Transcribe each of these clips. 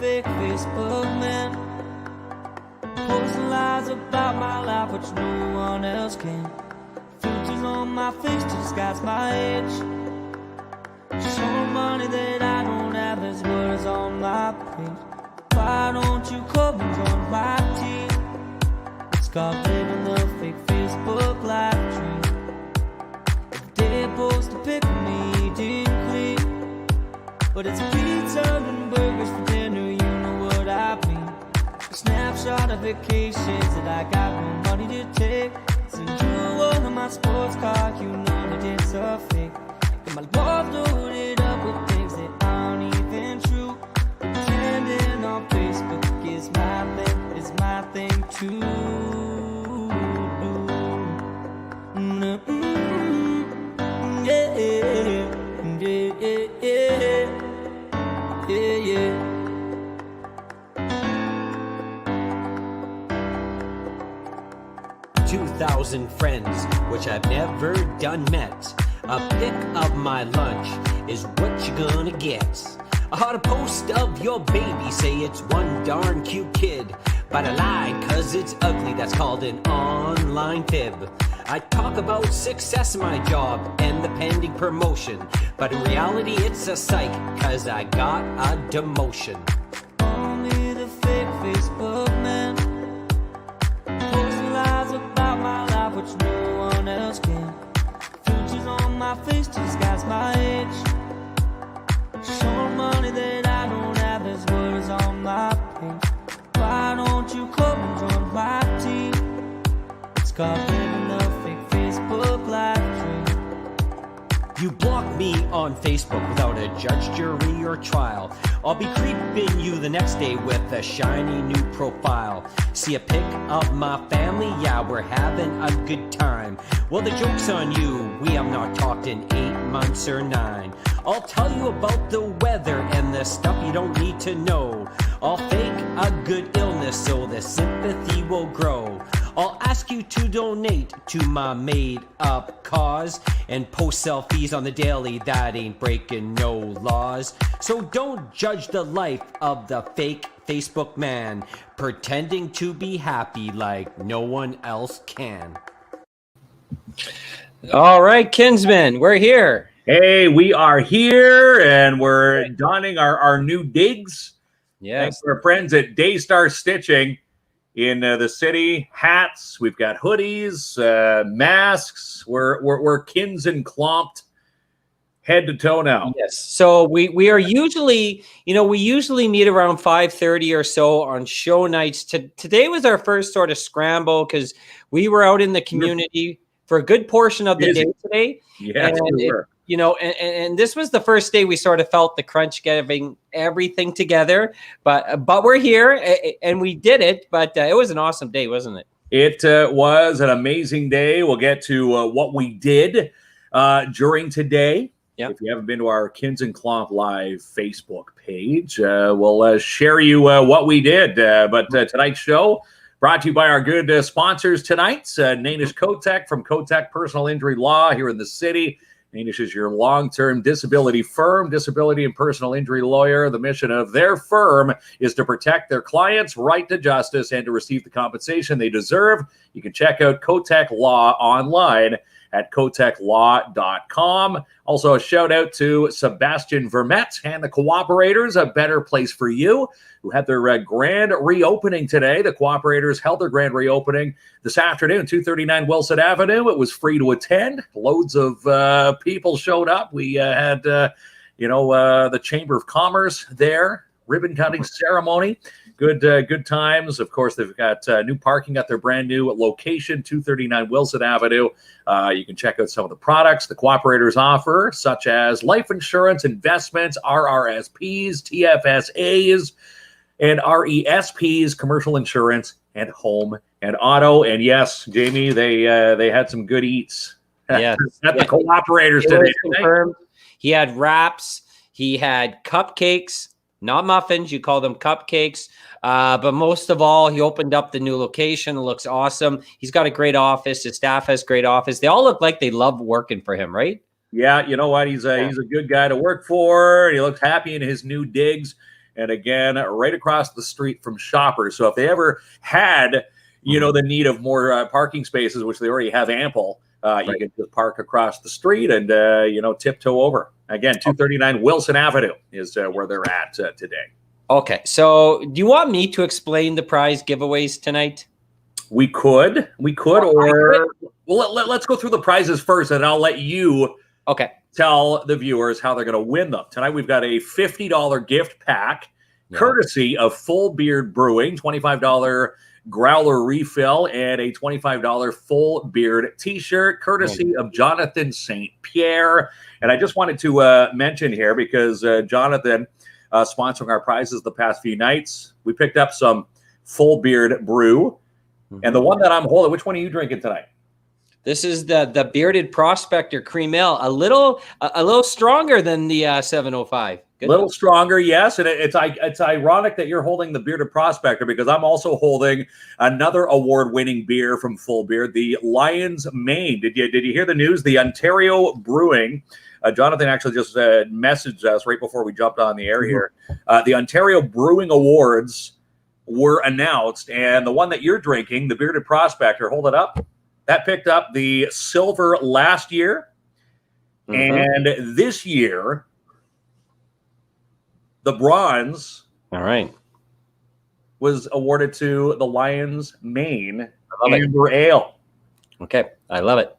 fake Facebook man, posting lies about my life which no one else can. Filters on my face to disguise my age, showing money that I don't have as well as on my page. Why don't you come and join my team? It's called living the fake Facebook live dream. If they post a pic of me eating clean, but it's pizza and burgers for dinner, you know what I mean. A snapshot of vacations that I got no money to take. Send you one of my sports car, you know that it's a fake. And my love loaded up with things that aren't even true. Pretending on Facebook is my thing too. Yeah, yeah, yeah, yeah, yeah. 2,000 friends, which I've never done met. A pic of my lunch is what you're gonna get. A hot post of your baby, say it's one darn cute kid. But I lied, cause it's ugly, that's called an online fib. I talk about success in my job and the pending promotion, but in reality it's a psych, cause I got a demotion. Call me the fake Facebook man, posting lies about my life which no one else can. Filters on my face to disguise my age, showing money that I don't have as well as on my page. Why don't you come and join my team? It's called living the fake Facebook live dream. You block me on Facebook without a judge, jury, or trial. I'll be creeping you the next day with a shiny new profile. See a pic of my family? Yeah, we're having a good time. Well, the joke's on you. We have not talked in 8 months or 9. I'll tell you about the weather and the stuff you don't need to know. I'll fake a good illness so the sympathy will grow. I'll ask you to donate to my made-up cause and post selfies on the daily. That ain't breaking no laws. So don't judge the life of the fake Facebook man, pretending to be happy like no one else can. All right, Kinsman, we're here. Hey, we are here, and we're donning our new digs. Yes. Thanks to our friends at Daystar Stitching in the city. Hats, we've got hoodies, masks. We're KINZ and KLOMP head to toe now. Yes. So we are usually, we usually meet around 5:30 or so on show nights. Today was our first sort of scramble because we were out in the community for a good portion of the day today. Yes, we were. And this was the first day we sort of felt the crunch getting everything together, but we're here and we did it. But it was an awesome day, wasn't it? It was an amazing day. We'll get to what we did during today. Yep. If you haven't been to our KINZ and KLOMP live Facebook page, we'll share you what we did. But tonight's show brought to you by our good sponsors tonight. Nanish Kotek from Kotek Personal Injury Law here in the city. Nanish is your long-term disability firm, disability and personal injury lawyer. The mission of their firm is to protect their clients' right to justice and to receive the compensation they deserve. You can check out Kotek Law online at koteklaw.com. Also, a shout out to Sebastian Vermette and the Cooperators, a better place for you, who had their grand reopening today. The Cooperators held their grand reopening this afternoon, 239 Wilson Avenue. It was free to attend. Loads of people showed up. We had, the Chamber of Commerce there, ribbon cutting ceremony. Good times. Of course, they've got new parking at their brand new location, 239 Wilson Avenue. You can check out some of the products the Cooperators offer, such as life insurance, investments, RRSPs, TFSAs, and RESPs, commercial insurance, and home and auto. And yes, Jamie, they had some good eats at the Cooperators today. Confirmed. He had wraps. He had cupcakes. Not muffins, you call them cupcakes. But most of all, he opened up the new location. It looks awesome. He's got a great office. His staff has great office. They all look like they love working for him, right? Yeah, you know what? He's a good guy to work for. He looks happy in his new digs. And again, right across the street from Shoppers. So if they ever had, the need of more parking spaces, which they already have ample, you can just park across the street and, tiptoe over. Again, 239 Wilson Avenue is where they're at today. Okay. So do you want me to explain the prize giveaways tonight? We could, or let's go through the prizes first, and I'll let you tell the viewers how they're going to win them. Tonight, we've got a $50 gift pack, courtesy of Full Beard Brewing, $25 growler refill, and a $25 Full Beard t-shirt, courtesy of Jonathan St. Pierre. And I just wanted to mention here, because Jonathan sponsoring our prizes the past few nights, we picked up some Full Beard Brew. And the one that I'm holding, which one are you drinking tonight? This is the Bearded Prospector Cream Ale, a little stronger than the 705. A little stronger, yes. And it's ironic that you're holding the Bearded Prospector, because I'm also holding another award-winning beer from Full Beard, the Lion's Mane. Did you hear the news? The Ontario Brewing. Jonathan actually just messaged us right before we jumped on the air here. The Ontario Brewing Awards were announced, and the one that you're drinking, the Bearded Prospector, hold it up. That picked up the silver last year, and this year, the bronze. All right, was awarded to the Lion's Mane Amber Ale. Okay, I love it.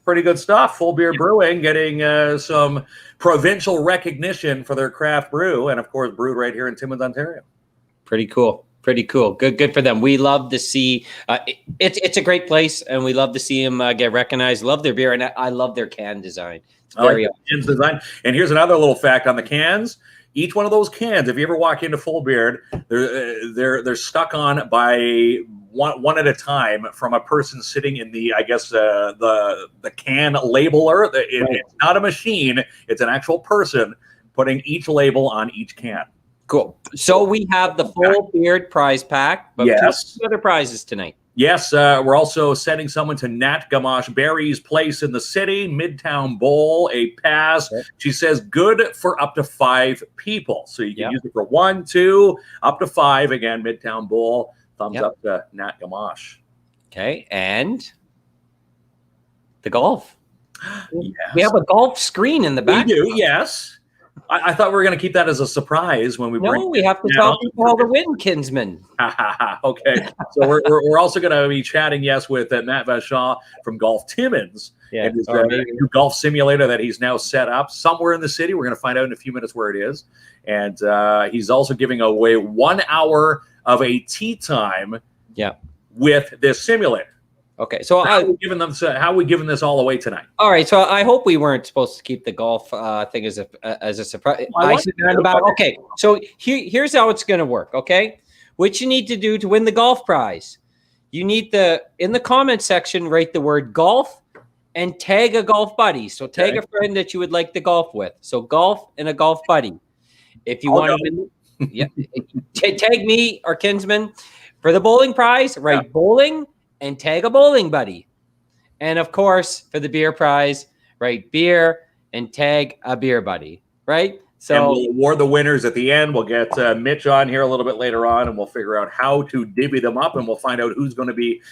Pretty good stuff. Full Beard Brewing getting some provincial recognition for their craft brew, and of course, brewed right here in Timmins, Ontario. Pretty cool. Pretty cool. Good for them. We love to see it's a great place, and we love to see them get recognized. Love their beer, and I love their can design. It's very cans design. And here's another little fact on the cans. Each one of those cans, if you ever walk into Full Beard, they're stuck on by one at a time from a person sitting in the, I guess, the can labeler. It's not a machine; it's an actual person putting each label on each can. Cool. So we have the Full Beard prize pack, but two other prizes tonight. Yes, we're also sending someone to Nat Gamache Berry's place in the city, Midtown Bowl, a pass. She says good for up to 5 people. So you can use it for 1, 2, up to 5. Again, Midtown Bowl. Thumbs up to Nat Gamache. Okay, and the golf. Yes. We have a golf screen in the back. We do, yes. I thought we were going to keep that as a surprise when we bring. No, we have to tell people how to win, Kinsman. Okay, so we're also going to be chatting, with Mat Vachon from Golf Timmins and his new golf simulator that he's now set up somewhere in the city. We're going to find out in a few minutes where it is, and he's also giving away 1 hour of a tee time. With this simulator. Okay, so how are we giving this all away tonight? All right, so I hope we weren't supposed to keep the golf thing as a surprise. Okay, so here's how it's going to work. Okay, what you need to do to win the golf prize, you need in the comment section write the word golf and tag a golf buddy. So tag a friend that you would like to golf with. So golf and a golf buddy. If you want to win, tag me or Kinsman for the bowling prize. Write bowling and tag a bowling buddy. And of course, for the beer prize, write beer and tag a beer buddy, right? So and we'll award the winners at the end. We'll get Mitch on here a little bit later on, and we'll figure out how to divvy them up, and we'll find out who's going to be,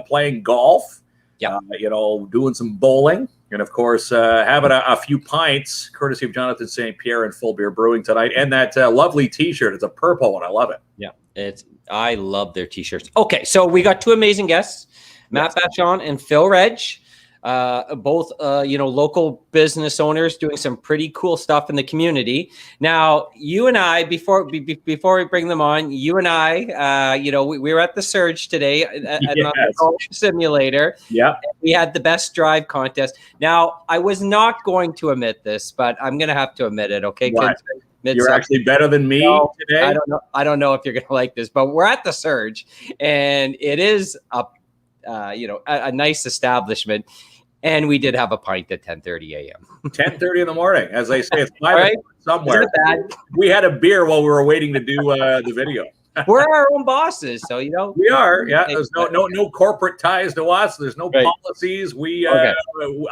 playing golf, doing some bowling, and of course, having a few pints, courtesy of Jonathan St. Pierre and Full Beard Brewing tonight, and that lovely T-shirt. It's a purple one. I love it. Yeah, I love their T-shirts. Okay, so we got 2 amazing guests, Mat Vachon and Phil Reg, both local business owners doing some pretty cool stuff in the community. Now, you and I, before we bring them on, you and I, we were at the Surge today at the golf simulator. Yeah, we had the best drive contest. Now, I was not going to admit this, but I'm going to have to admit it. Okay, you're actually better than me today. I don't know if you're going to like this, but we're at the Surge, and it is a nice establishment. And we did have a pint at 10:30 a.m. 10:30 in the morning, as they say. It's 5 somewhere. We had a beer while we were waiting to do the video. We're our own bosses, so we are. Yeah, there's no corporate ties to us. There's no policies.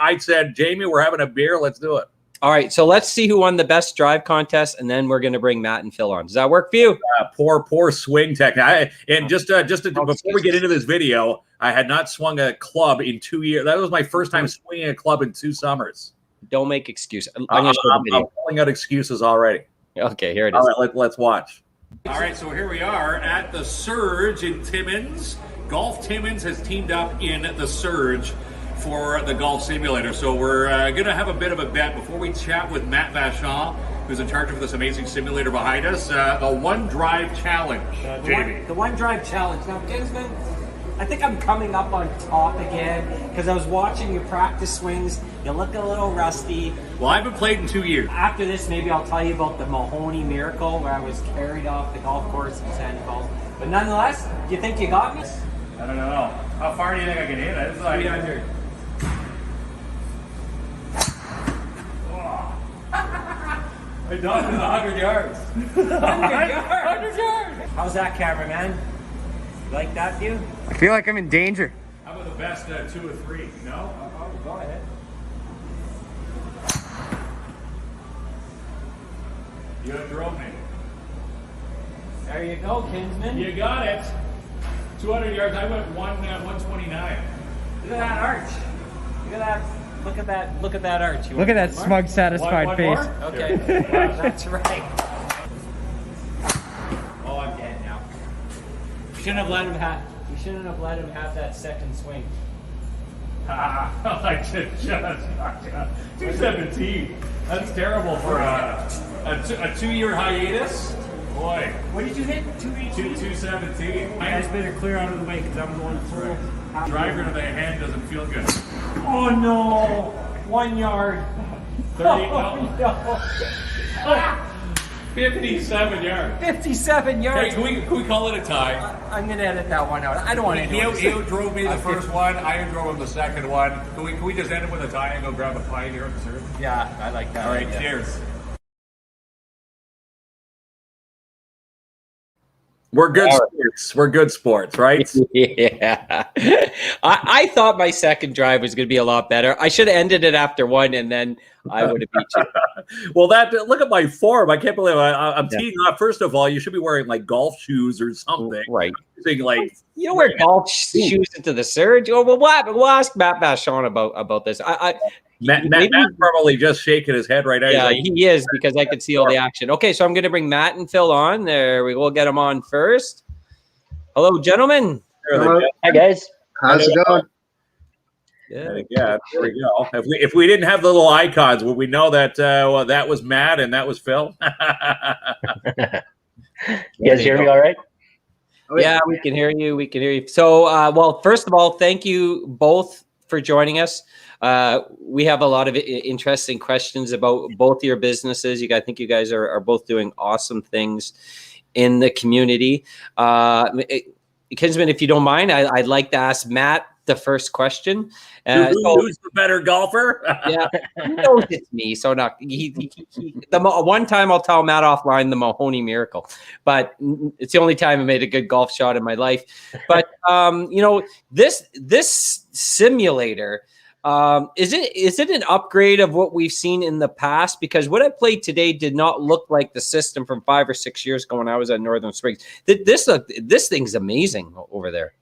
I said, Jamie, we're having a beer. Let's do it. All right, so let's see who won the best drive contest, and then we're going to bring Matt and Phil on. Does that work for you? Poor swing technique. And before we get into this video, I had not swung a club in 2 years. That was my first time swinging a club in 2 summers. Don't make excuses. I'm pulling out excuses already. Okay, here it is. All right, let's watch. All right, so here we are at the Surge in Timmins. Golf Timmins has teamed up in the Surge for the golf simulator. So we're going to have a bit of a bet before we chat with Mat Vachon, who's in charge of this amazing simulator behind us. The One Drive Challenge, Jamie. The One Drive Challenge. Now, Kinsman, I think I'm coming up on top again because I was watching you practice swings. You look a little rusty. Well, I haven't played in 2 years. After this, maybe I'll tell you about the Mahoney miracle where I was carried off the golf course in Sandy Falls. But nonetheless, do you think you got me? I don't know. How far do you think I can hit it? It's like 300. I done it 100 yards. 100 yards! How's that, cameraman? You like that view? I feel like I'm in danger. How about the best 2 or 3? No? Go ahead. You drove me. There you go, Kinsman. You got it. 200 yards. I went 129. Look at that arch. Look at that. Look at that arch. Look at that smug, satisfied One face. more? Okay, that's right. Oh, I'm dead now. We shouldn't have let him have. We shouldn't have let him have that second swing. I just 217. That's terrible for a 2-year hiatus. Boy, What did you hit? 218. 217. You guys better clear out of the way because I'm going full. Driver to the hand doesn't feel good. Oh no! 1 yard. 30, Oh, no. 57 yards. 57 Hey, yards. can we call it a tie? I'm gonna edit that one out. I don't want He anyone to drove me the first one. I drove him the second one. Can we just end it with a tie and go grab a pie here at the Surge? Yeah, I like that. All right, idea. cheers. We're good sports. We're good sports, right? Yeah. I thought my second drive was going to be a lot better. I should have ended it after one, and then I would have beat you. Well, look at my form. I can't believe I'm teeing off. First of all, you should be wearing like golf shoes or something. Right. Like, You don't wear golf shoes into the Surge. Oh, well, what? We'll ask Mat Vachon about this. Matt's probably just shaking his head right now. Yeah, he is, because I could see all the action. Okay, so I'm going to bring Matt and Phil on. There we will get them on first. Hello, gentlemen. Hi, guys. How's it going? Yeah, there we go. If we didn't have the little icons, would we know that that was Matt and that was Phil? You guys hear me all right? Yeah, we can hear you. We can hear you. So, well, first of all, thank you both for joining us. We have a lot of interesting questions about both your businesses. I think you guys are both doing awesome things in the community. Kinsman, if you don't mind, I'd like to ask Matt the first question. Who's the better golfer? Yeah, he knows it's me. So not one time I'll tell Matt offline the Mahoney miracle, but it's the only time I made a good golf shot in my life. But this simulator, is it an upgrade of what we've seen in the past? Because what I played today did not look like the system from 5 or 6 years ago when I was at Northern Springs. This thing's amazing over there.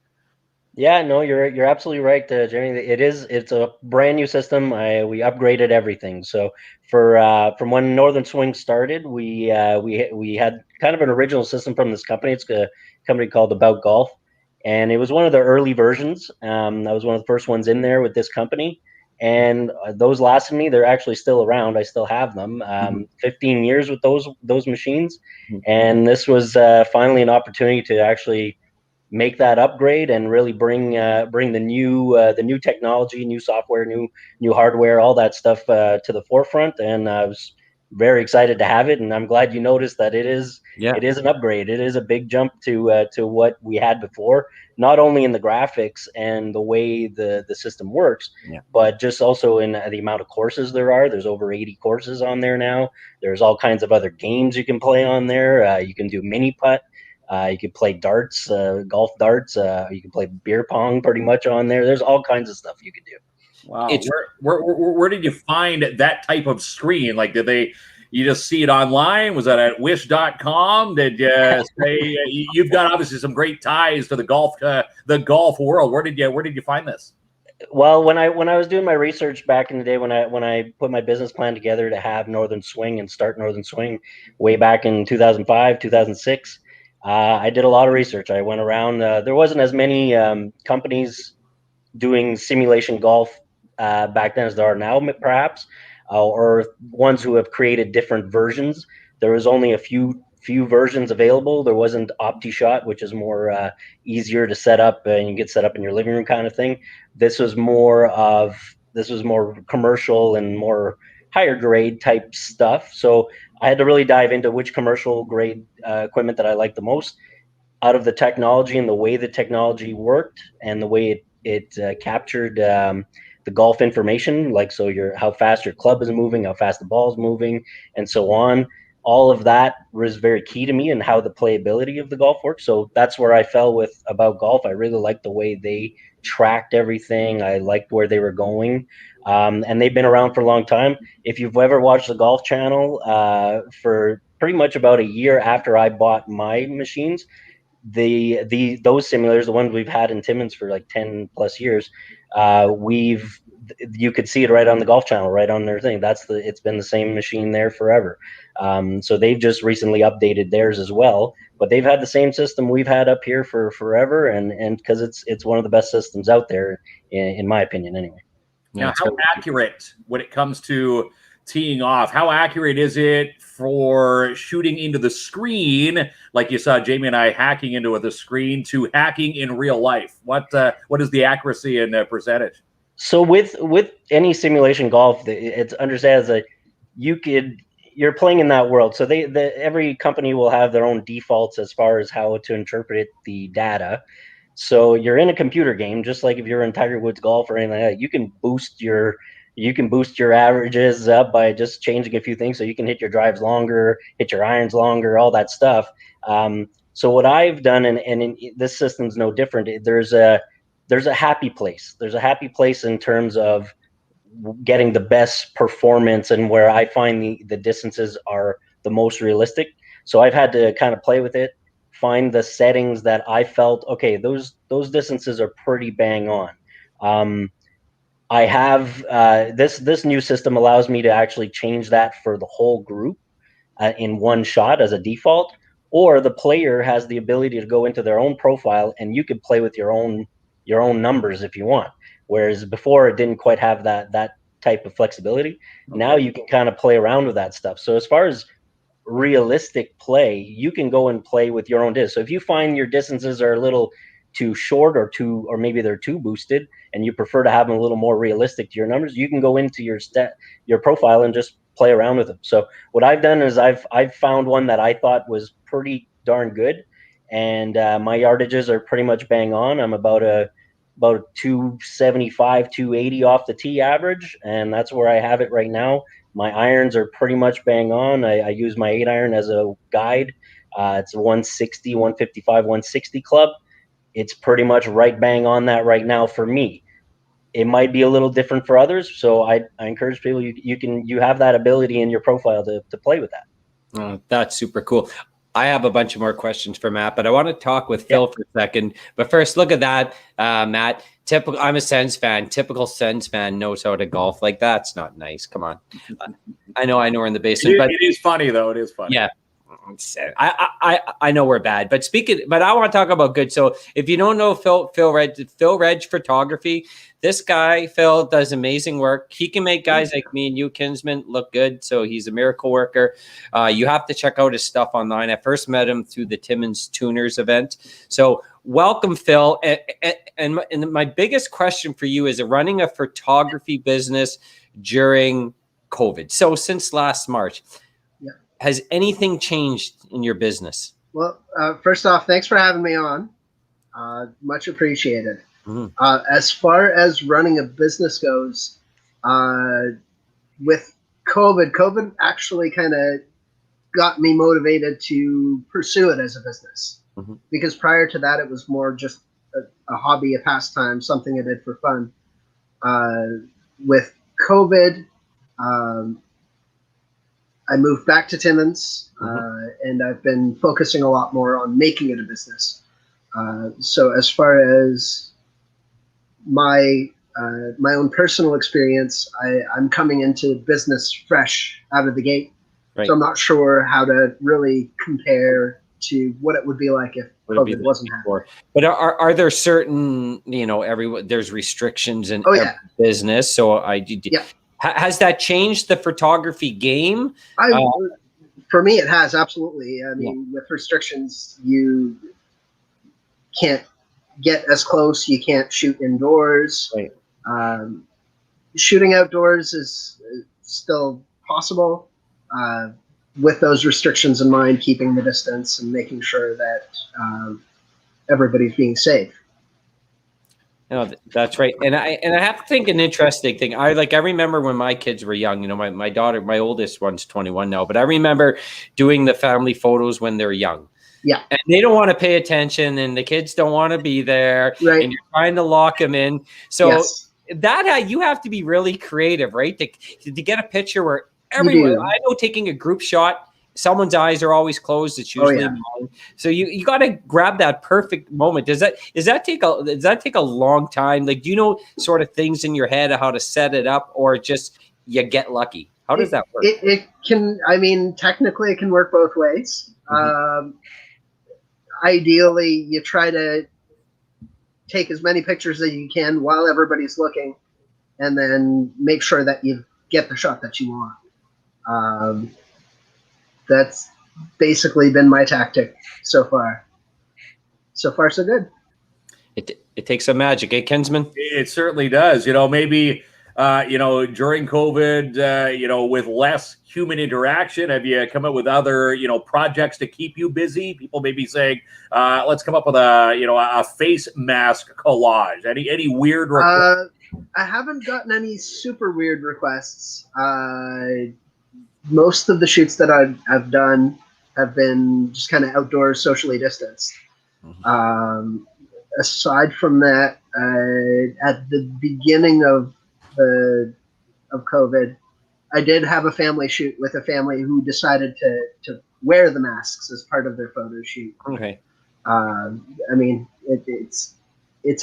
Yeah, no, you're absolutely right, Jeremy. It's a brand new system. We upgraded everything. So from when Northern Swing started, we had kind of an original system from this company. It's a company called About Golf, and it was one of the early versions. I was one of the first ones in there with this company, and those lasted me. They're actually still around. I still have them. 15 years with those machines, and this was finally an opportunity to actually make that upgrade and really bring the new technology, new software, new hardware, all that stuff to the forefront. And I was very excited to have it. And I'm glad you noticed that it is an upgrade. It is a big jump to what we had before, not only in the graphics and the way the system works, but just also in the amount of courses there are. There's over 80 courses on there now. There's all kinds of other games you can play on there. You can do mini putt. You can play darts, golf darts. You can play beer pong pretty much on there. There's all kinds of stuff you can do. Wow. It's Where did you find that type of screen? Like, you just see it online? Was that at wish.com? Did you say you've got obviously some great ties to the golf world? Where did you find this? Well, when I was doing my research back in the day, when I put my business plan together to have Northern Swing and start Northern Swing way back in 2005, 2006, I did a lot of research. I went around. There wasn't as many companies doing simulation golf back then as there are now, perhaps, or ones who have created different versions. There was only a few versions available. There wasn't OptiShot, which is more easier to set up, and you get set up in your living room kind of thing. This was more commercial and more higher grade type stuff. So I had to really dive into which commercial grade equipment that I liked the most out of the technology and the way the technology worked and the way it captured the golf information, like how fast your club is moving, how fast the ball is moving, and so on. All of that was very key to me and how the playability of the golf works. So that's where I fell with About Golf. I really liked the way they tracked everything. I liked where they were going. And they've been around for a long time. If you've ever watched the Golf Channel, for pretty much about a year after I bought my machines, those simulators, the ones we've had in Timmins for like 10 plus years, you could see it right on the Golf Channel, right on their thing. It's been the same machine there forever. So they've just recently updated theirs as well, but they've had the same system we've had up here for forever, and because it's one of the best systems out there, in my opinion, anyway. Now, how accurate when it comes to teeing off? How accurate is it for shooting into the screen, like you saw Jamie and I hacking into the screen, to hacking in real life? What is the accuracy and percentage? So with any simulation golf, it's understood as you're playing in that world. So every company will have their own defaults as far as how to interpret the data. So you're in a computer game, just like if you're in Tiger Woods golf or anything like that. You can boost your averages up by just changing a few things, so you can hit your drives longer, hit your irons longer, all that stuff. So what I've done, and this system's no different. There's a happy place. There's a happy place in terms of getting the best performance and where I find the distances are the most realistic. So I've had to kind of play with it, find the settings that I felt, okay, those distances are pretty bang on. I have this new system allows me to actually change that for the whole group in one shot as a default, or the player has the ability to go into their own profile and you could play with your own numbers if you want. Whereas before it didn't quite have that type of flexibility. Okay. Now you can kind of play around with that stuff. So as far as realistic play, you can go and play with your own distance. So if you find your distances are a little too short or maybe they're too boosted and you prefer to have them a little more realistic to your numbers, you can go into your profile and just play around with them. So what I've done is I've found one that I thought was pretty darn good, and my yardages are pretty much bang on. I'm about 275, 280 off the tee average, and that's where I have it right now. My irons are pretty much bang on. I use my 8-iron as a guide. It's a 160, 155, 160 club. It's pretty much right bang on that right now for me. It might be a little different for others, so I encourage people, you have that ability in your profile to play with that. Oh, that's super cool. I have a bunch of more questions for Matt, but I want to talk with Phil for a second. But first, look at that, Matt. I'm a Sens fan. Typical Sens fan knows how to golf. Like, that's not nice. Come on. I know we're in the basement, but it is funny though. It is funny. Yeah. I know we're bad, but I want to talk about good. So if you don't know Phil Reg Photography, this guy, Phil, does amazing work. He can make guys like me and you, Kinsman, look good. So he's a miracle worker. You have to check out his stuff online. I first met him through the Timmins Tuners event. So welcome, Phil. And my biggest question for you is running a photography business during COVID. So since last March, has anything changed in your business? Well, first off, thanks for having me on. Much appreciated. As far as running a business goes, with COVID actually kind of got me motivated to pursue it as a business. Because prior to that, it was more just a hobby, a pastime, something I did for fun. with COVID, I moved back to Timmins, and I've been focusing a lot more on making it a business. So as far as my own personal experience, I'm coming into business fresh out of the gate. Right. So I'm not sure how to really compare to what it would be like if COVID wasn't happening. But are there certain, there's restrictions in every yeah. business. So Yeah. Has that changed the photography game? For me, it has, absolutely. I mean, with restrictions, you can't get as close. You can't shoot indoors. Right. Shooting outdoors is still possible, with those restrictions in mind, keeping the distance and making sure that everybody's being safe. No, that's right. And I have to think an interesting thing. I remember when my kids were young, my daughter, my oldest one's 21 now, but I remember doing the family photos when they're young. Yeah. And they don't want to pay attention and the kids don't want to be there. Right. And you're trying to lock them in. So yes. you have to be really creative, right? To get a picture where everyone, I know taking a group shot, someone's eyes are always closed. It's usually mine. So you got to grab that perfect moment. Does that take a long time? Like, do you know sort of things in your head of how to set it up, or just you get lucky? How does that work? It can, I mean, technically it can work both ways. Ideally, you try to take as many pictures as you can while everybody's looking, and then make sure that you get the shot that you want. That's basically been my tactic so far. So far, so good. It takes some magic, eh, Kinsman? It certainly does. Maybe during COVID, with less human interaction, have you come up with other projects to keep you busy? People may be saying, let's come up with a face mask collage. Any weird requests? I haven't gotten any super weird requests. Most of the shoots that I've done have been just kind of outdoors, socially distanced. Aside from that, at the beginning of COVID, I did have a family shoot with a family who decided to wear the masks as part of their photo shoot. Okay. I mean, it's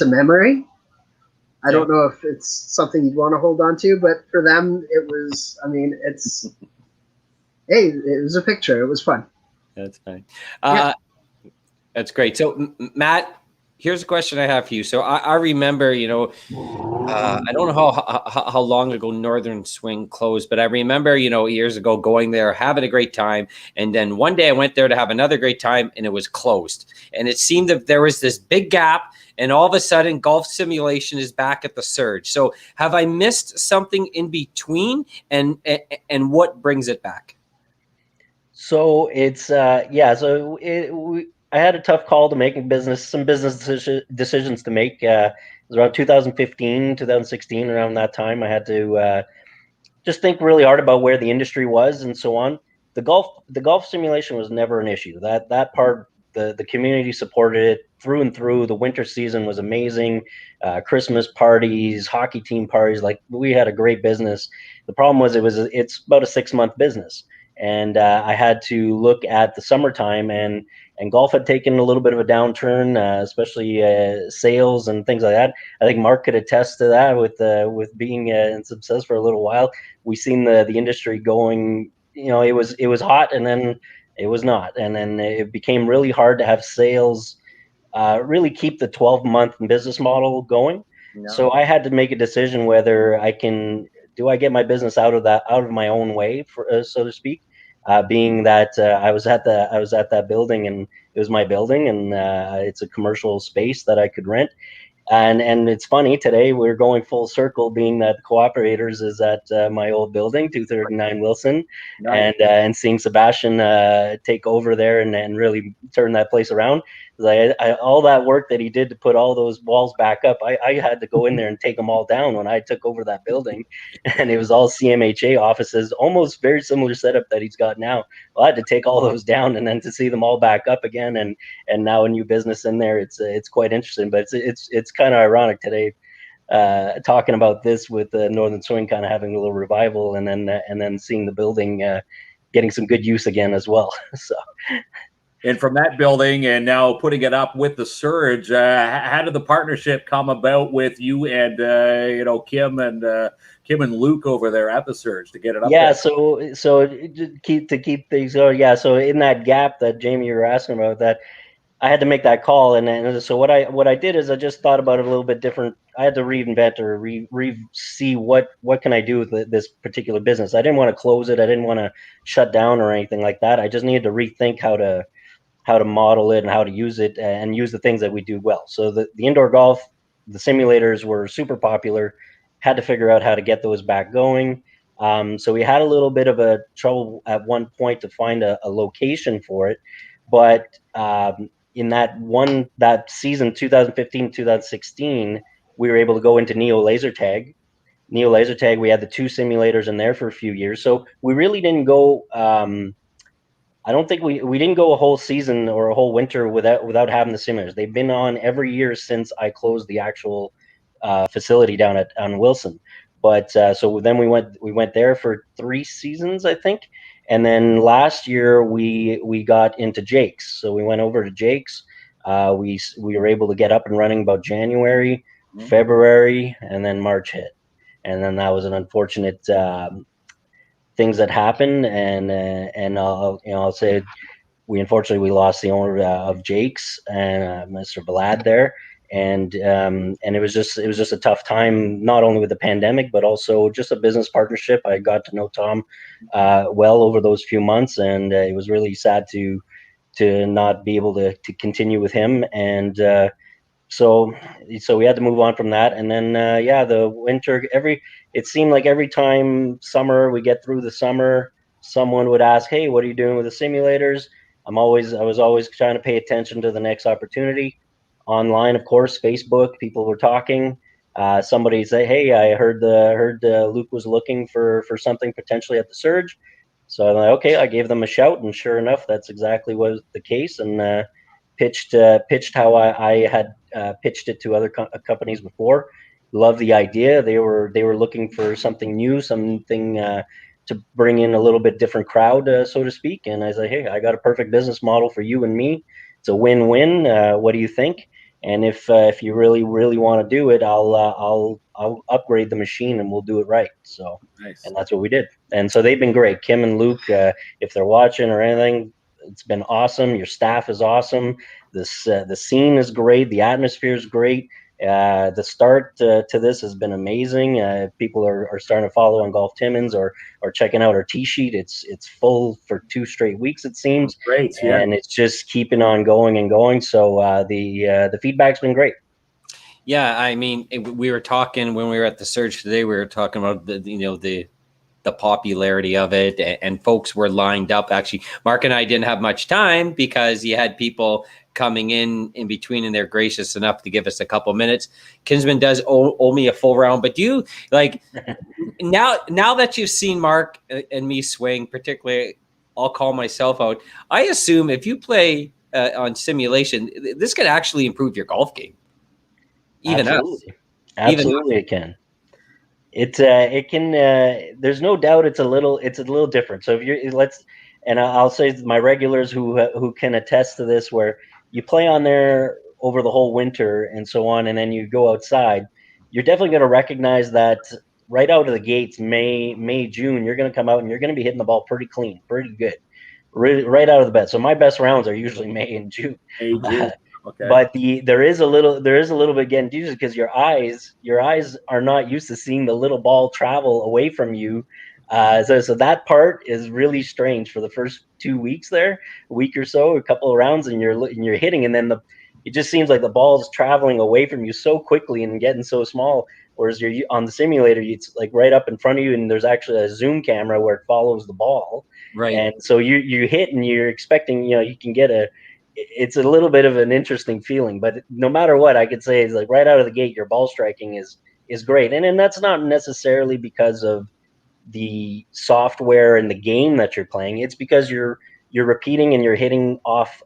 a memory. I don't know if it's something you'd want to hold on to, but for them, it was. I mean, it's. Hey, it was a picture. It was fun. That's fine. That's great. So, Matt, here's a question I have for you. So, I remember, I don't know how long ago Northern Swing closed, but I remember, years ago going there, having a great time. And then one day I went there to have another great time and it was closed. And it seemed that there was this big gap. And all of a sudden, golf simulation is back at the surge. So, have I missed something in between? And what brings it back? So it's So I had a tough call to make some business decisions to make. It was around 2015, 2016, around that time. I had to just think really hard about where the industry was and so on. The golf simulation was never an issue. That part, the community supported it through and through. The winter season was amazing. Christmas parties, hockey team parties, like we had a great business. The problem was it's about a 6-month business. And I had to look at the summertime, and golf had taken a little bit of a downturn, especially sales and things like that. I think Mark could attest to that with being in success for a little while. We seen the industry going. It was hot, and then it was not, and then it became really hard to have sales really keep the 12-month business model going. No. So I had to make a decision whether I get my business out of my own way, so to speak, being that I was at that building, and it was my building, and it's a commercial space that I could rent. And it's funny, today we're going full circle, being that Cooperators is at my old building, 239 Wilson. Nice. And seeing Sebastian take over there and really turn that place around. All that work that he did to put all those walls back up, I had to go in there and take them all down when I took over that building. And it was all CMHA offices, almost very similar setup that he's got now. Well, I had to take all those down, and then to see them all back up again, and now a new business in there, it's quite interesting. But it's kind of ironic today talking about this with Northern Swing kind of having a little revival, and then seeing the building getting some good use again as well. So. And from that building and now putting it up with the Surge, how did the partnership come about with you and Kim and Luke over there at the Surge to get it up Yeah, there? so to keep things going. Yeah, so in that gap that Jamie, you were asking about, that I had to make that call, and so what I did is I just thought about it a little bit different. I had to reinvent or see what can I do with this particular business. I didn't want to close it. I didn't want to shut down or anything like that. I just needed to rethink how to model it and how to use it and use the things that we do well. So the indoor golf, the simulators were super popular. Had to figure out how to get those back going. So we had a little bit of a trouble at one point to find a location for it, but in that season 2015-2016, we were able to go into Neo Laser Tag. We had the two simulators in there for a few years, so we really didn't go. I don't think we didn't go a whole season or a whole winter without having the simulators. They've been on every year since I closed the actual facility down on Wilson. But so then we went there for 3 seasons, I think, and then last year we got into Jake's. So we went over to Jake's. We were able to get up and running about January, February, and then March hit, and then that was an unfortunate. Things that happen, and I'll say we unfortunately lost the owner of Jake's and Mr. Vlad there, and it was just a tough time, not only with the pandemic but also just a business partnership. I got to know Tom well over those few months, and it was really sad to not be able to continue with him, and so we had to move on from that. And then the winter, it seemed like every time summer we get through the summer, someone would ask, hey, what are you doing with the simulators? I was always trying to pay attention to the next opportunity. Online, of course, Facebook, people were talking. Somebody say, hey, I heard Luke was looking for something potentially at the Surge. So I'm like, okay, I gave them a shout, and sure enough, that's exactly what was the case. And pitched how I had pitched it to other companies before. Love the idea. They were looking for something new, something to bring in a little bit different crowd, so to speak. And I was like, hey, I got a perfect business model for you and me. It's a win-win. What do you think? And if you really want to do it, I'll upgrade the machine and we'll do it right. So nice. And that's what we did. And so they've been great. Kim and Luke, if they're watching or anything, it's been awesome. Your staff is awesome. The scene is great. The atmosphere is great. The start to this has been amazing. People are starting to follow on Golf Timmins or checking out our tee sheet. It's full for 2 straight weeks, it seems. Great, yeah. And it's just keeping on going and going. So the feedback's been great. Yeah, I mean, we were talking when we were at the Surge today. We were talking about the popularity of it, and folks were lined up. Actually, Mark and I didn't have much time because you had people coming in between, and they're gracious enough to give us a couple minutes. Kinsman does owe me a full round, but do you like now that you've seen Mark and me swing, particularly, I'll call myself out. I assume if you play on simulation, this could actually improve your golf game. Absolutely, it can. It can. There's no doubt it's a little different. So I'll say my regulars who can attest to this, where you play on there over the whole winter and so on, and then you go outside, you're definitely going to recognize that right out of the gates, May, June, you're going to come out and you're going to be hitting the ball pretty clean, pretty good, right out of the bat. So my best rounds are usually May and June. Okay. But there is a little bit getting used because your eyes are not used to seeing the little ball travel away from you. So that part is really strange for the first 2 weeks there, a week or so, a couple of rounds, and you're hitting, and then it just seems like the ball's traveling away from you so quickly and getting so small. Whereas you're on the simulator, it's like right up in front of you, and there's actually a zoom camera where it follows the ball. Right. And so you hit, and you're expecting, you can get it's a little bit of an interesting feeling, but no matter what, I could say is like right out of the gate, your ball striking is great. And that's not necessarily because of the software and the game that you're playing. It's because you're repeating and you're hitting off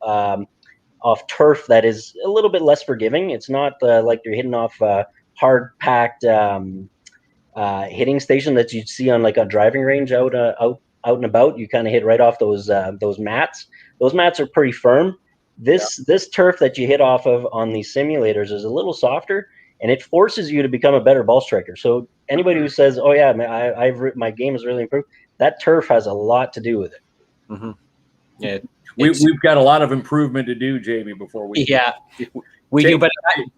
turf that is a little bit less forgiving. It's not like you're hitting off hard packed hitting station that you see on like a driving range out and about. You kind of hit right off those mats. Those mats are pretty firm. This turf that you hit off of on these simulators is a little softer, and it forces you to become a better ball striker. So anybody who says, "Oh yeah, my game has really improved," that turf has a lot to do with it. Mm-hmm. Yeah, we've got a lot of improvement to do, Jamie, before we we do, but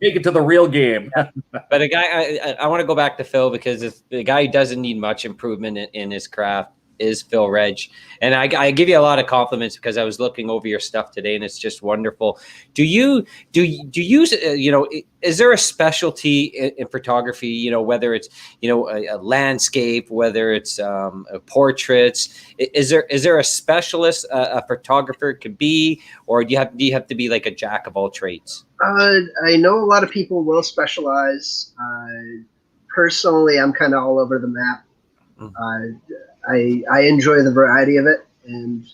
take it to the real game. But a guy, I want to go back to Phil, because if the guy who doesn't need much improvement in his craft is Phil Reg. And I give you a lot of compliments, because I was looking over your stuff today, and it's just wonderful. Do you use, is there a specialty in photography, whether it's, a landscape, whether it's portraits, is there a specialist a photographer could be, or do you have to be like a jack of all trades? I know a lot of people will specialize. Personally, I'm kind of all over the map. I enjoy the variety of it, and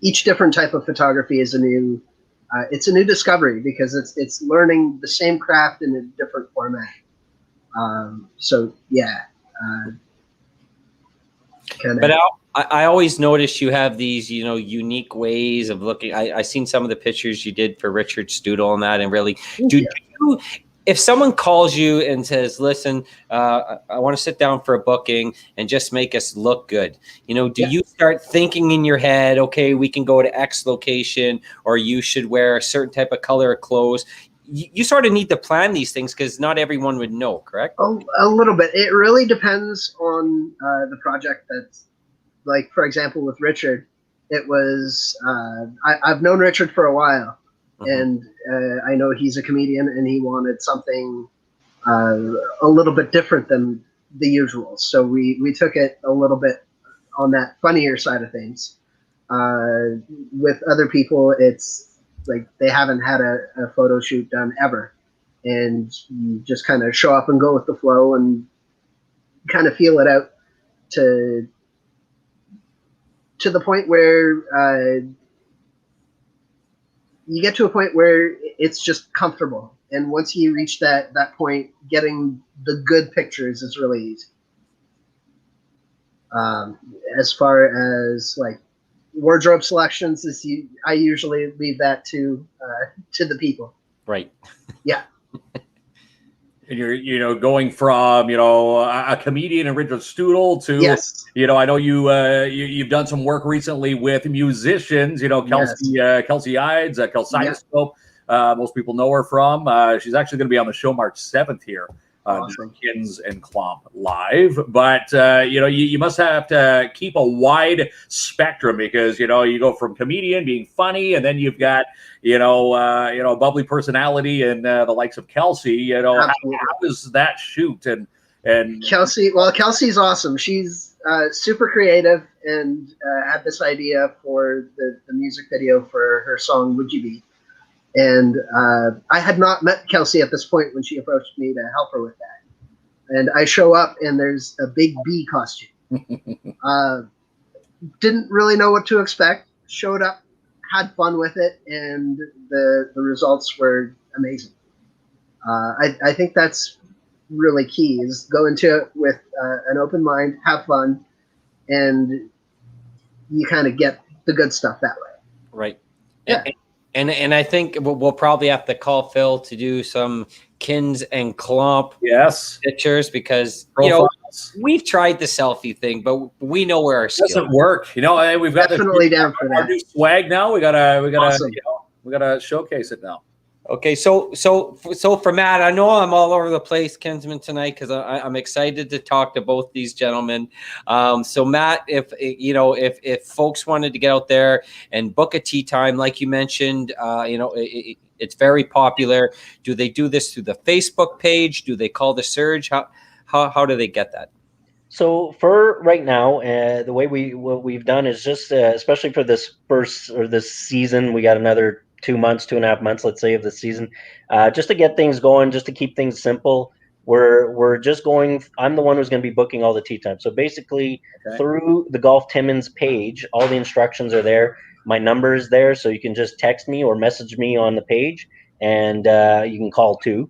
each different type of photography is it's a new discovery, because it's learning the same craft in a different format. But I always notice you have these, unique ways of looking. I seen some of the pictures you did for Richard Studel and that, and really, do you, if someone calls you and says, "Listen, I want to sit down for a booking and just make us look good," do you start thinking in your head, "Okay, we can go to X location, or you should wear a certain type of color of clothes"? You sort of need to plan these things, because not everyone would know, correct? Oh, a little bit. It really depends on the project. That's like, for example, with Richard, it was I've known Richard for a while. And I know he's a comedian, and he wanted something a little bit different than the usual. So we took it a little bit on that funnier side of things. With other people, it's like they haven't had a photo shoot done ever. And you just kind of show up and go with the flow and kind of feel it out to the point where you get to a point where it's just comfortable. And once you reach that point, getting the good pictures is really easy. As far as like wardrobe selections, I usually leave that to the people. Right. Yeah. And you're, going from, a comedian and Richard Studel to, yes. I know you've done some work recently with musicians, Kelsey Ides, Kelseyoscope. Most people know her from. She's actually going to be on the show March 7th here. Awesome. KINZ and KLOMP live, but you must have to keep a wide spectrum, because you go from comedian being funny, and then you've got a bubbly personality and the likes of Kelsey. How does that shoot? And Kelsey, well, Kelsey's awesome. She's super creative, and had this idea for the music video for her song "Would You Be." And I had not met Kelsey at this point when she approached me to help her with that. And I show up, and there's a big bee costume. Didn't really know what to expect. Showed up, had fun with it, and the results were amazing. I think that's really key, is go into it with an open mind, have fun, and you kind of get the good stuff that way. Right. Yeah. And I think we'll probably have to call Phil to do some KINZ and KLOMP pictures, because we've tried the selfie thing, but we know where our skill doesn't work. We've got definitely down for that. Our new swag now. We gotta Awesome. we gotta showcase it now. Okay, so for Matt, I know I'm all over the place, Kinsman, tonight, because I'm excited to talk to both these gentlemen. So Matt, if folks wanted to get out there and book a tea time, like you mentioned, it's very popular. Do they do this through the Facebook page? Do they call the surge? How do they get that? So for right now, the way what we've done is just, especially for this this season, we got another 2.5 months, let's say, of the season, just to get things going, just to keep things simple. We're just going. I'm the one who's going to be booking all the tea time. So basically, through the Golf Timmins page, all the instructions are there. My number is there, so you can just text me or message me on the page, and you can call too.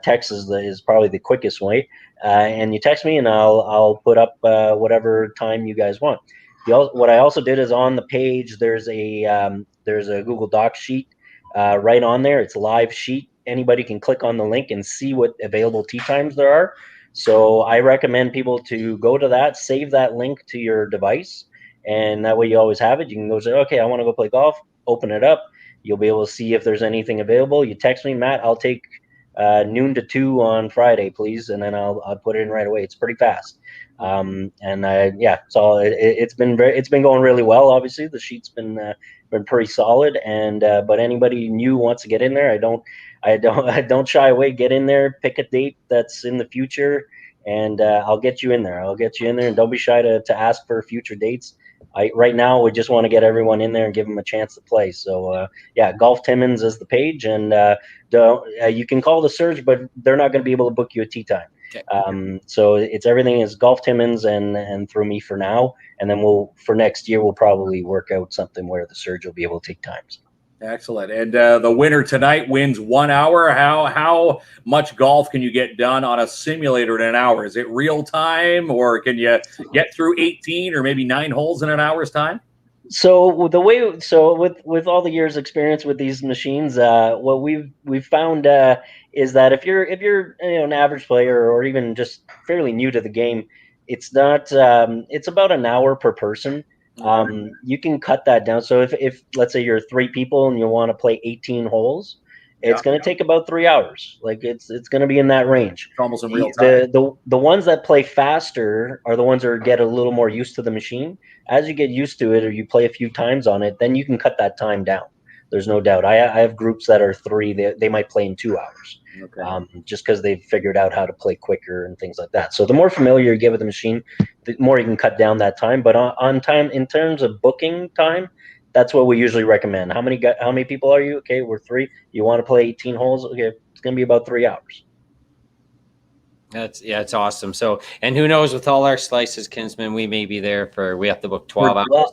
text is probably the quickest way. And you text me, and I'll put up whatever time you guys want. What I also did is on the page there's a Google Docs sheet right on there. It's a live sheet. Anybody can click on the link and see what available tee times there are. So I recommend people to go to that, save that link to your device, and that way you always have it. You can go say, okay, I want to go play golf, open it up. You'll be able to see if there's anything available. You text me, Matt, I'll take noon to 2 on Friday, please, and then I'll put it in right away. It's pretty fast. So it's been going really well. Obviously, the sheet's been pretty solid, and but anybody new wants to get in there, I don't shy away. Get in there, pick a date that's in the future, and I'll get you in there. And don't be shy to ask for future dates. Right now we just want to get everyone in there and give them a chance to play. So Golf Timmins is the page, and you can call the Surge, but they're not going to be able to book you a tee time. Okay. So it's everything is Golf Timmins and through me for now, and then for next year we'll probably work out something where the Surge will be able to take times. Excellent. And the winner tonight wins 1 hour. How much golf can you get done on a simulator in an hour? Is it real time, or can you get through 18 or maybe 9 holes in an hour's time? So with all the years experience with these machines, what we've found is that if you're an average player or even just fairly new to the game, it's not it's about an hour per person. You can cut that down. So if let's say you're 3 people and you want to play 18 holes, it's going to take about 3 hours. Like it's going to be in that range. It's almost in real time. The ones that play faster are the ones that get a little more used to the machine. As you get used to it, or you play a few times on it, then you can cut that time down. There's no doubt. I have groups that are 3. They might play in 2 hours. Okay. Just because they've figured out how to play quicker and things like that. So the more familiar you get with the machine, the more you can cut down that time. But on time, in terms of booking time, that's what we usually recommend. How many people are you? Okay, we're 3. You want to play 18 holes? Okay, it's going to be about 3 hours. It's awesome. So, and who knows, with all our slices, Kinsman, we may be there we have to book 12 hours.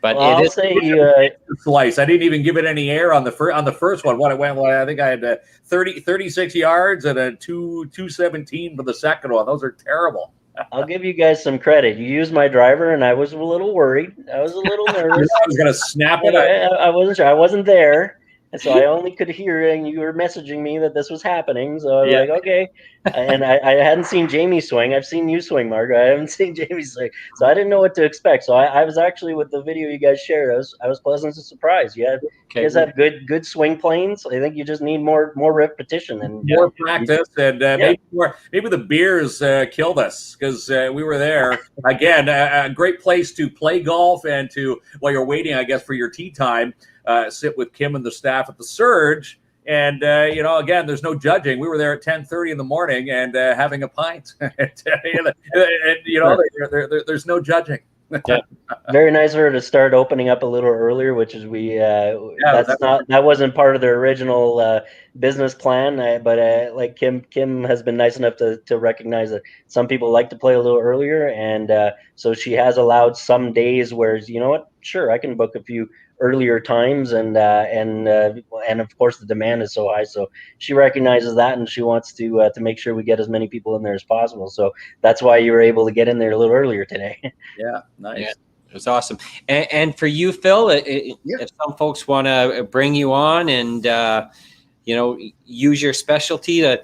But I'll say slice. I didn't even give it any air on the first one. What it went, I think I had 36 yards and a 217 for the second one. Those are terrible. I'll give you guys some credit. You used my driver, and I was a little worried. I was a little nervous. I was going to snap it. I wasn't sure. I wasn't there. And so I only could hear, and you were messaging me that this was happening. So I was like, okay. And I hadn't seen Jamie swing. I've seen you swing, Margaret. I haven't seen Jamie swing. So I didn't know what to expect. So I was actually, with the video you guys shared, I was pleasantly surprised. You guys have good swing planes. I think you just need more repetition and more practice. And maybe the beers killed us, because we were there. Again, a great place to play golf and while you're waiting, I guess, for your tee time, sit with Kim and the staff at the Surge. And, again, there's no judging. We were there at 10:30 in the morning and having a pint. There's no judging. Yeah. Very nice of her to start opening up a little earlier, which is that wasn't part of the original business plan. But like Kim has been nice enough to recognize that some people like to play a little earlier. And so she has allowed some days where, you know what, sure, I can book a few earlier times, and of course the demand is so high, so she recognizes that, and she wants to make sure we get as many people in there as possible. So that's why you were able to get in there a little earlier today. Yeah, nice. Yeah, it was awesome. And for you, Phil, if some folks want to bring you on and use your specialty to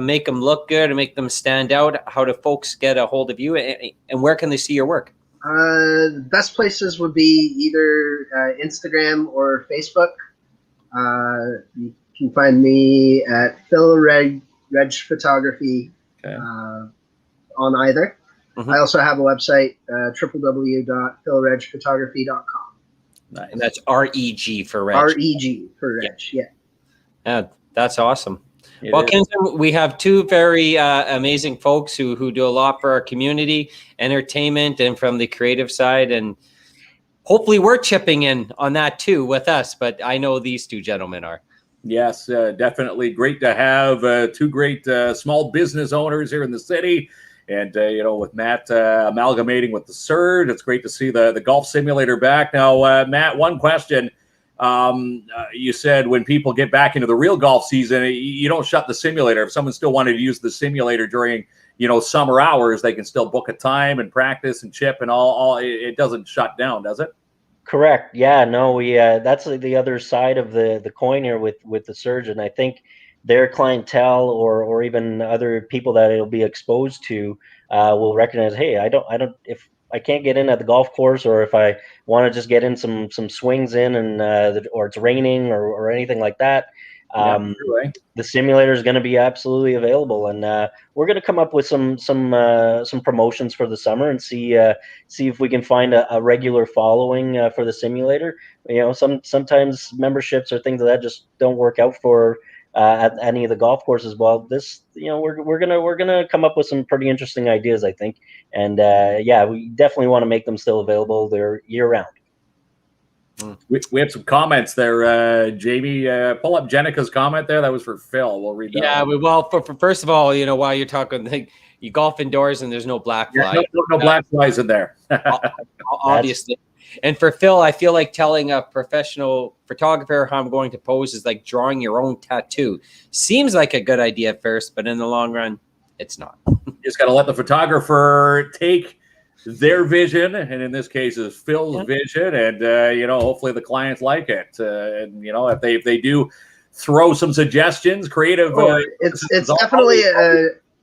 make them look good and make them stand out, how do folks get a hold of you, and where can they see your work? The best places would be either Instagram or Facebook. You can find me at Phil Reg Photography on either. Mm-hmm. I also have a website, www.philregphotography.com. Nice. And that's REG for Reg. REG for Reg, yeah. That's awesome. Well, Kinsman, we have 2 very amazing folks who do a lot for our community, entertainment, and from the creative side. And hopefully we're chipping in on that too with us. But I know these 2 gentlemen are. Yes, definitely. Great to have 2 great small business owners here in the city. And, with Matt amalgamating with the Surge, it's great to see the golf simulator back. Now, Matt, one question. You said when people get back into the real golf season, you don't shut the simulator. If someone still wanted to use the simulator during, summer hours, they can still book a time and practice and chip and all. It doesn't shut down, does it? Correct. Yeah, no, we that's the other side of the coin here with the surgeon. I think their clientele or even other people that it'll be exposed to will recognize, hey, I don't if I can't get in at the golf course, or if I want to just get in some swings in and or it's raining or anything like that. The simulator is going to be absolutely available, and we're going to come up with some promotions for the summer and see if we can find a regular following for the simulator. Sometimes memberships or things like that just don't work out for at any of the golf courses. Well, this, we're gonna come up with some pretty interesting ideas, I think, and we definitely want to make them still available. They're year round. We have some comments there, Jamie. Pull up Jenica's comment there. That was for Phil. We'll read that. Yeah, well, for first of all, while you're talking, you golf indoors and there's no black fly. No black flies in there. Obviously. And for Phil, I feel like telling a professional photographer how I'm going to pose is like drawing your own tattoo. Seems like a good idea at first, but in the long run, it's not. You just got to let the photographer take their vision, and in this case is Phil's vision, and hopefully the clients like it, and if they do throw some suggestions, creative, it's definitely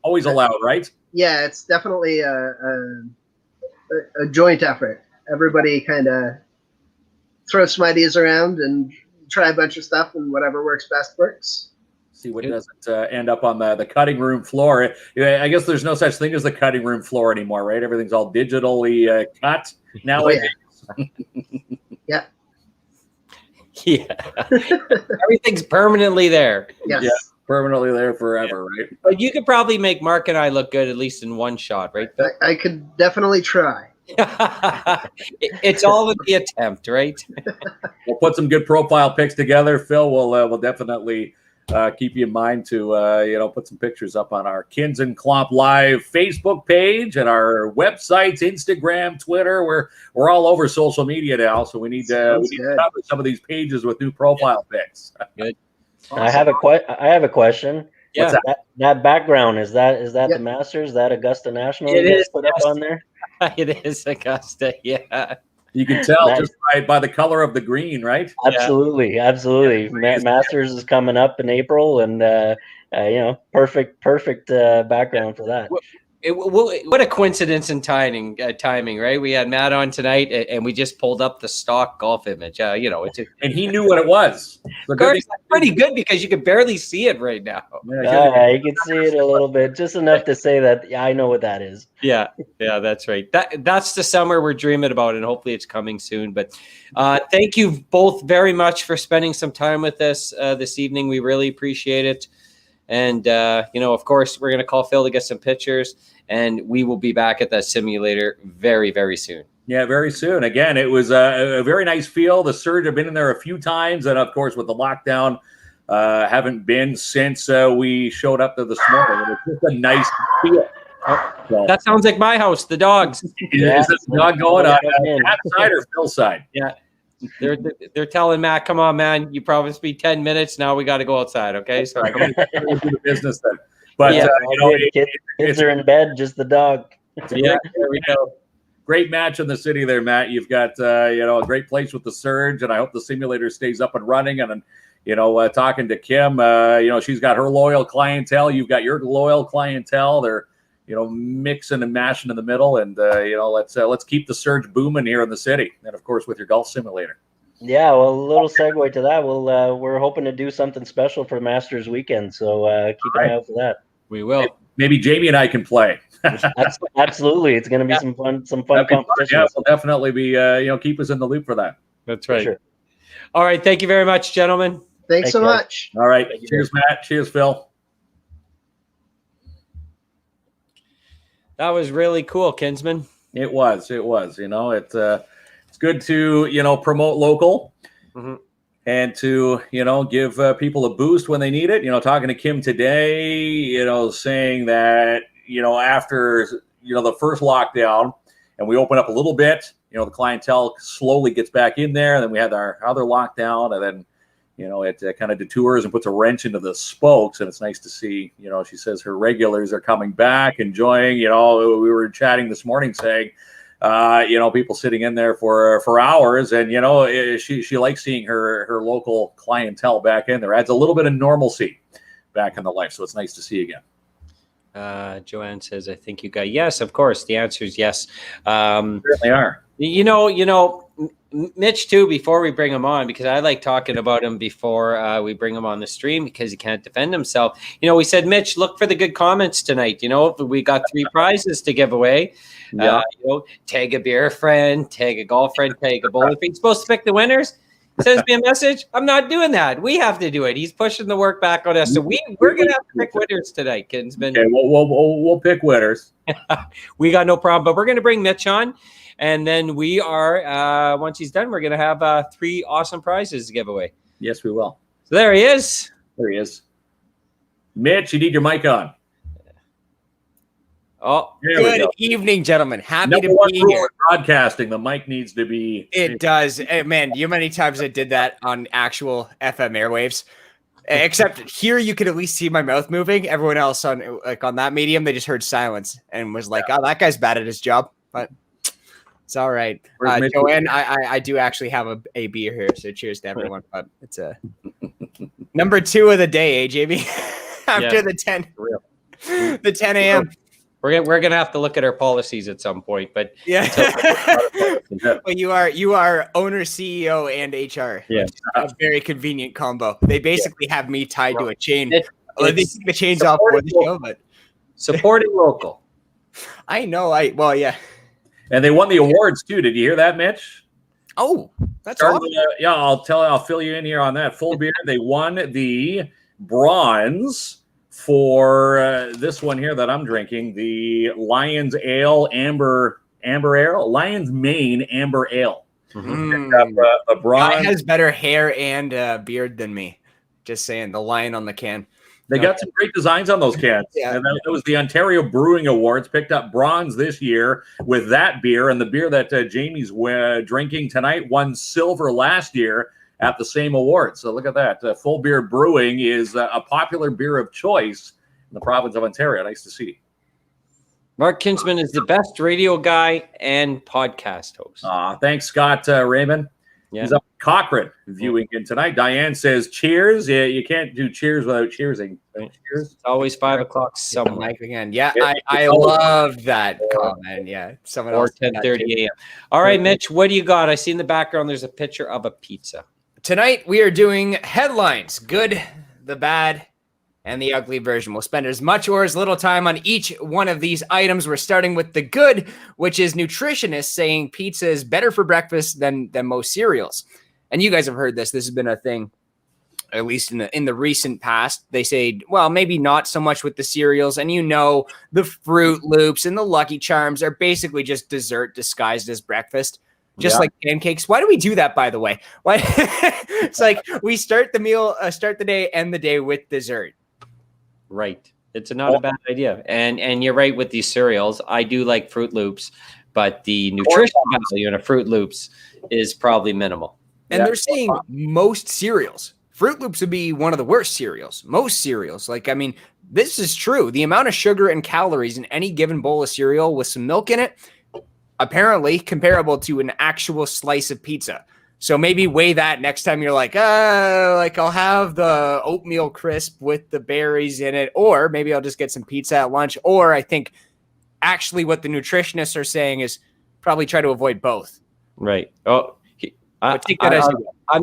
always allowed, right? Yeah, it's definitely a joint effort. Everybody kind of throws some ideas around and try a bunch of stuff, and whatever works best works. See what doesn't end up on the cutting room floor. I guess there's no such thing as the cutting room floor anymore, right? Everything's all digitally cut nowadays. Yeah. Everything's permanently there. Yes. Yeah, permanently there forever, right? But you could probably make Mark and I look good at least in one shot, right? I could definitely try. It's all in the attempt, right? We'll put some good profile pics together. Phil will definitely keep you in mind to put some pictures up on our KINZ and KLOMP Live Facebook page and our websites, Instagram, Twitter. We're all over social media now, so we need to cover some of these pages with new profile pics. Good. Awesome. I have a question. Yeah. That background, is that the Masters? Is that Augusta National? It is put up on there. It is Augusta. Yeah. You can tell just by the color of the green, right? Absolutely. Masters is coming up in April, and perfect background for that. What a coincidence in timing, right? We had Matt on tonight, and we just pulled up the stock golf image. And he knew what it was. It's pretty good because you can barely see it right now. Yeah, you can see it a little bit, just enough to say that I know what that is. Yeah, that's right. That's the summer we're dreaming about, and hopefully it's coming soon. But thank you both very much for spending some time with us this evening. We really appreciate it. And, of course, we're going to call Phil to get some pictures, and we will be back at that simulator very, very soon. Yeah, very soon. Again, it was a very nice feel. The Surge have been in there a few times, and, of course, with the lockdown, haven't been since we showed up there this morning. It was just a nice feel. So, that sounds like my house, the dogs. Is this dog going on Matt's side or Phil's side? Yeah. They're telling Matt, come on, man, you promised me 10 minutes. Now we got to go outside. Okay. So we'll do the business then. But kids are in bed, just the dog. Yeah, there we go. Great match in the city there, Matt. You've got a great place with the Surge, and I hope the simulator stays up and running. And talking to Kim, she's got her loyal clientele. You've got your loyal clientele. They're mixing and mashing in the middle, and let's keep the Surge booming here in the city, and of course with your golf simulator. Yeah, well, a little segue to that. We're hoping to do something special for Masters weekend, so keep an eye out for that. We will. Maybe Jamie and I can play. Absolutely, it's going to be some fun competition. Yeah, we'll definitely be keep us in the loop for that. That's right. Sure. All right, thank you very much, gentlemen. Thanks so much. All right, cheers, Matt. Cheers, Phil. That was really cool, Kinsman. It was. It's good to promote local, and to give people a boost when they need it. Talking to Kim today, saying that after the first lockdown, and we open up a little bit, the clientele slowly gets back in there. And then we had our other lockdown, and then it kind of detours and puts a wrench into the spokes. And it's nice to see, she says her regulars are coming back, enjoying. We were chatting this morning saying, people sitting in there for hours, and she likes seeing her local clientele back in there. Adds a little bit of normalcy back in the life, so it's nice to see again. Joanne says, I think you got yes. Of course, the answer is yes. Certainly are. Mitch too. Before we bring him on, because I like talking about him before we bring him on the stream, because he can't defend himself. We said, Mitch, look for the good comments tonight. We got 3 prizes to give away. Yeah. Tag a beer friend, tag a golf friend, tag a bowling friend. He's supposed to pick the winners. Sends me a message. I'm not doing that. We have to do it. He's pushing the work back on us. So we're gonna have to pick winners tonight, Kinsman. Okay, we'll pick winners. We got no problem. But we're gonna bring Mitch on, and then we are once he's done, we're gonna have 3 awesome prizes to give away. Yes, we will. So there he is. There he is. Mitch, you need your mic on. Oh, good evening, gentlemen. Happy Number to one be rule here. in broadcasting, the mic needs to be. It does. Man, you many times I did that on actual FM airwaves. Except here, you could at least see my mouth moving. Everyone else on that medium, they just heard silence and was like, "Oh, that guy's bad at his job." But it's all right. Joanne, I do actually have a beer here, so cheers to everyone. But it's a number 2 of the day, JB. After the 10 a.m. We're gonna have to look at our policies at some point, but yeah. Well, you are owner, CEO, and HR. Yeah, a very convenient combo. They basically have me tied to a chain. They take the chains off for the show, but supporting local. I know. Yeah. And they won the awards too. Did you hear that, Mitch? Oh, that's awesome. Yeah, I'll fill you in here on that. Full beer. They won the bronze for this one here that I'm drinking, the Lion's Ale Amber Ale, Lion's Mane Amber Ale. Mm-hmm. The bronze. Guy has better hair and beard than me. Just saying, the lion on the can. They got some great designs on those cans. Yeah. And that was the Ontario Brewing Awards, picked up bronze this year with that beer. And the beer that Jamie's drinking tonight won silver last year at the same award. So look at that. Full Beer Brewing is a popular beer of choice in the province of Ontario. Nice to see. Mark Kinsman is the best radio guy and podcast host. Thanks, Scott Raymond. Yeah. He's up in Cochrane viewing in tonight. Diane says cheers. Yeah, you can't do cheers without cheersing. Cheers. It's always 5 o'clock somewhere. Mike again. Yeah, I love that comment. Yeah, someone Or else. 10:30 a.m. All right, Mitch, what do you got? I see in the background there's a picture of a pizza. Tonight, we are doing headlines, good, the bad, and the ugly version. We'll spend as much or as little time on each one of these items. We're starting with the good, which is nutritionists saying pizza is better for breakfast than most cereals. And you guys have heard this. This has been a thing, at least in the recent past. They say, well, maybe not so much with the cereals. And the Fruit Loops and the Lucky Charms are basically just dessert disguised as breakfast. Just like pancakes. Why do we do that, by the way? Why? It's like we start the meal, start the day, end the day with dessert. Right. It's not a bad idea. And you're right with these cereals. I do like Fruit Loops, but the nutrition value in a Fruit Loops is probably minimal. And they're saying most cereals. Fruit Loops would be one of the worst cereals. Most cereals. This is true. The amount of sugar and calories in any given bowl of cereal with some milk in it, apparently comparable to an actual slice of pizza. So maybe weigh that next time you're like, I'll have the oatmeal crisp with the berries in it, or maybe I'll just get some pizza at lunch. Or I think actually what the nutritionists are saying is probably try to avoid both. Right. Oh, I'm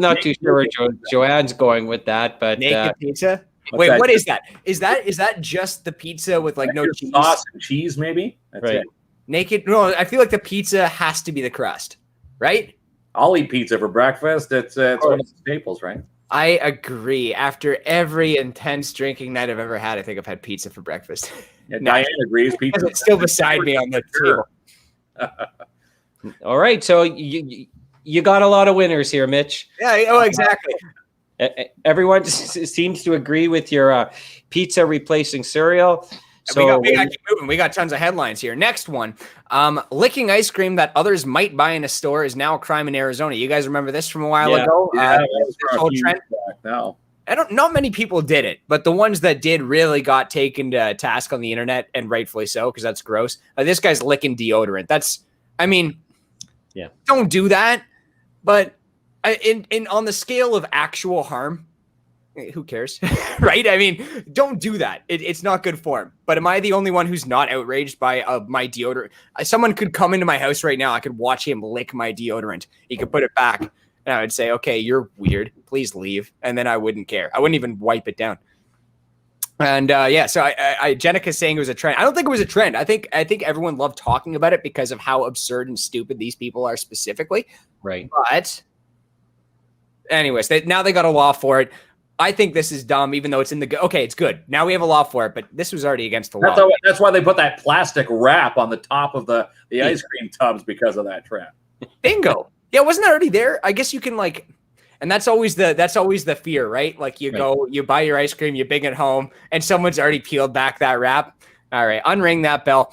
not too sure where Joanne's going with that, but naked pizza. Wait, what is that? Is that just the pizza with no cheese? Sauce and cheese, maybe? That's right. it. Naked? No, I feel like the pizza has to be the crust, right? I'll eat pizza for breakfast. It's one of the staples, right? I agree. After every intense drinking night I've ever had, I think I've had pizza for breakfast. Yeah, Diane agrees. Pizza it's still beside me on the table. All right, so you got a lot of winners here, Mitch. Yeah. Oh, exactly. Everyone seems to agree with your pizza replacing cereal. So we got to keep moving. We got tons of headlines here. Next one. Licking ice cream that others might buy in a store is now a crime in Arizona. You guys remember this from a while ago? Yeah, that was this for a whole few trend. back now. Not many people did it, but the ones that did really got taken to task on the internet, and rightfully so, because that's gross. This guy's licking deodorant. Don't do that. But on the scale of actual harm, who cares, right? I mean, don't do that. It's not good form. But am I the only one who's not outraged by my deodorant? Someone could come into my house right now. I could watch him lick my deodorant. He could put it back. And I would say, okay, you're weird. Please leave. And then I wouldn't care. I wouldn't even wipe it down. And so Jenica's saying it was a trend. I don't think it was a trend. I think everyone loved talking about it because of how absurd and stupid these people are specifically. Right. But anyways, now they got a law for it. I think this is dumb, even though it's in the okay, it's good. Now we have a law for it, but this was already against the law. That's why they put that plastic wrap on the top of the ice cream tubs, because of that trend. Bingo. Yeah, wasn't that already there? I guess you can and that's always the fear, right? Like go, you buy your ice cream, you bring it home, and someone's already peeled back that wrap. All right, unring that bell.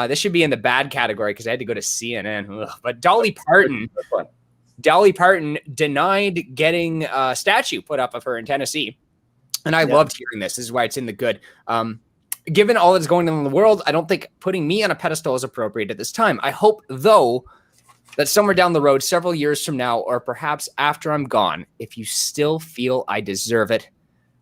This should be in the bad category because I had to go to CNN. Ugh. But Dolly Parton denied getting a statue put up of her in Tennessee. And I loved hearing this. This is why it's in the good. Given all that's going on in the world, I don't think putting me on a pedestal is appropriate at this time. I hope, though, that somewhere down the road, several years from now, or perhaps after I'm gone, if you still feel I deserve it,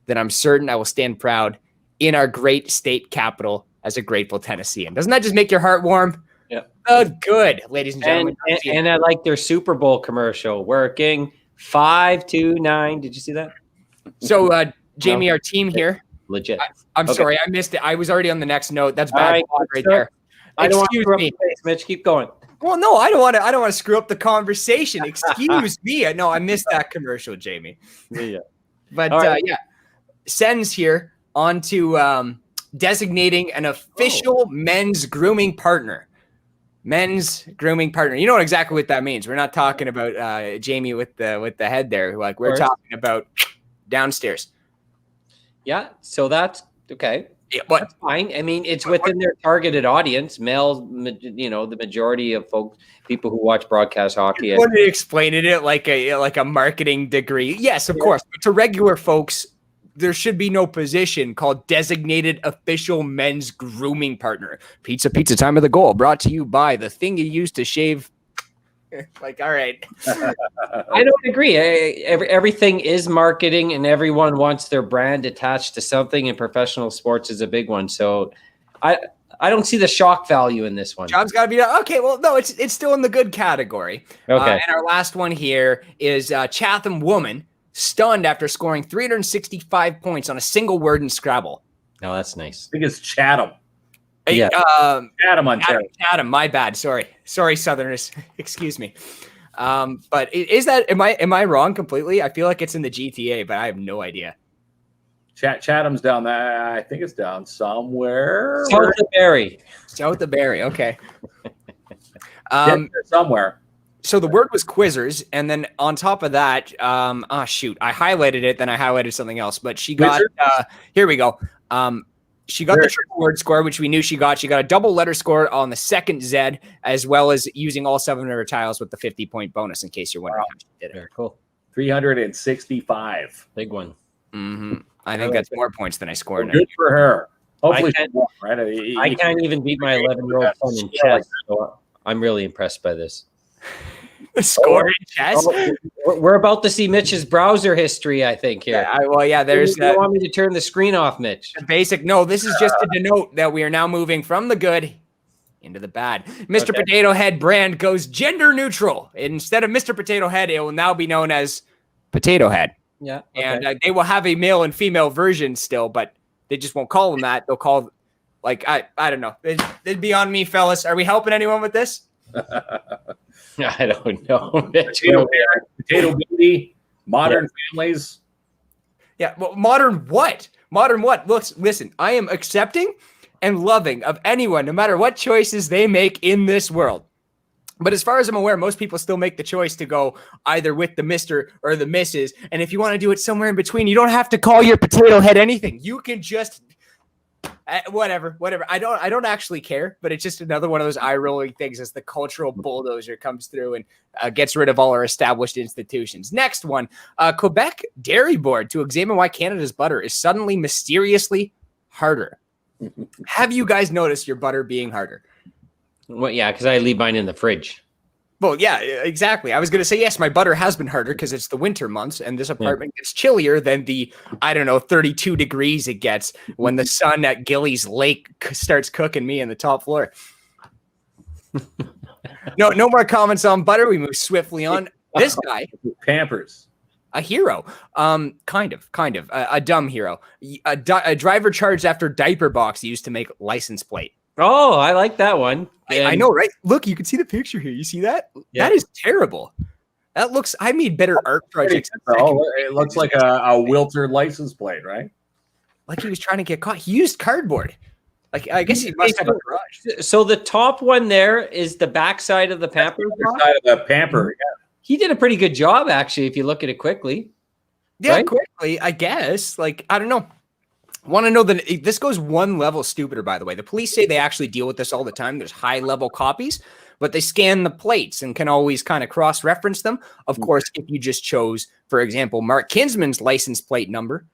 then I'm certain I will stand proud in our great state capital as a grateful Tennessean. Doesn't that just make your heart warm? Yeah. Oh, good, ladies and gentlemen. And I like their Super Bowl commercial, working 5-2-9. Did you see that? So, Jamie, our team here. Legit. I'm sorry, I missed it. I was already on the next note. That's bad right there. I don't want to Excuse screw up me. the face, Mitch. Keep going. Well, no, I don't want to screw up the conversation. Excuse me. No, I missed that commercial, Jamie. Yeah. But right. sends here on to designating an official men's grooming partner. Men's grooming partner. You know exactly what that means. We're not talking about Jamie with the head there. Like, we're talking about downstairs. Yeah. So that's okay. Yeah, but that's fine. I mean, it's within their targeted audience, male. The majority of people who watch broadcast hockey. When they explained it like a marketing degree, yes, of course. But to regular folks, there should be no position called designated official men's grooming partner. Pizza time of the goal, brought to you by the thing you use to shave. Like, all right. I don't agree. Everything is marketing, and everyone wants their brand attached to something, and professional sports is a big one. So I don't see the shock value in this one. Job's got to be done. Okay, well, no, it's still in the good category. Okay. And our last one here is Chatham woman stunned after scoring 365 points on a single word in Scrabble. No, that's nice. I think it's Chatham. Yeah. Chatham, Ontario. Chatham, my bad. Sorry, Southerners. Excuse me. But is that am I wrong completely? I feel like it's in the GTA, but I have no idea. Chatham's down there. I think it's down somewhere. South of Barrie. South of Barrie. Okay. Somewhere. So the word was quizzers, and then on top of that, I highlighted it, then I highlighted something else. But she got here we go. She got the triple word score, which we knew she got. She got a double letter score on the second Z, as well as using all 7 of her tiles with the 50-point bonus, in case you're wondering how she did it. Very cool. 365. Big one. Mm-hmm. I think that's more points than I scored. Well, good for her. Hopefully, I can't even beat my 11-year-old son in chess. So I'm really impressed by this. Score in chess? We're about to see Mitch's browser history, I think, here. There's. You want me to turn the screen off, Mitch? No, this is just to denote that we are now moving from the good into the bad. Mr. Potato Head brand goes gender neutral. Instead of Mr. Potato Head, it will now be known as Potato Head. Yeah. Okay. And they will have a male and female version still, but they just won't call them that. They'll call, I don't know. It'd be on me, fellas. Are we helping anyone with this? I don't know. Potato baby, modern families. Yeah, well, modern what? Modern what? Listen, I am accepting and loving of anyone, no matter what choices they make in this world. But as far as I'm aware, most people still make the choice to go either with the Mr. or the Mrs. And if you want to do it somewhere in between, you don't have to call your potato head anything. You can just, Whatever. I don't actually care, but it's just another one of those eye-rolling things as the cultural bulldozer comes through and gets rid of all our established institutions. Next one, Quebec Dairy Board to examine why Canada's butter is suddenly mysteriously harder. Have you guys noticed your butter being harder? Well, yeah, because I leave mine in the fridge. Well, yeah, exactly. I was going to say, yes, my butter has been harder because it's the winter months and this apartment gets chillier than the, 32 degrees it gets when the sun at Gillies Lake starts cooking me in the top floor. No more comments on butter. We move swiftly on. This guy. Pampers. A hero. Kind of. A dumb hero. A driver charged after diaper box used to make license plate. Oh, I like that one. I know, right? Look, you can see the picture here. You see that? Yeah. That is terrible. That looks. I made better art projects. It looks like a wilted license plate, right? Like he was trying to get caught. He used cardboard. Like I guess he must have a garage. So the top one there is the backside of the pamper. Side of the pamper. Yeah. He did a pretty good job, actually, if you look at it quickly. Yeah, right? quickly, I guess. Like, I don't know. Want to know that this goes one level stupider, by the way. The police say they actually deal with this all the time. There's high-level copies, but they scan the plates and can always kind of cross-reference them. Of course, if you just chose, for example, Mark Kinsman's license plate number,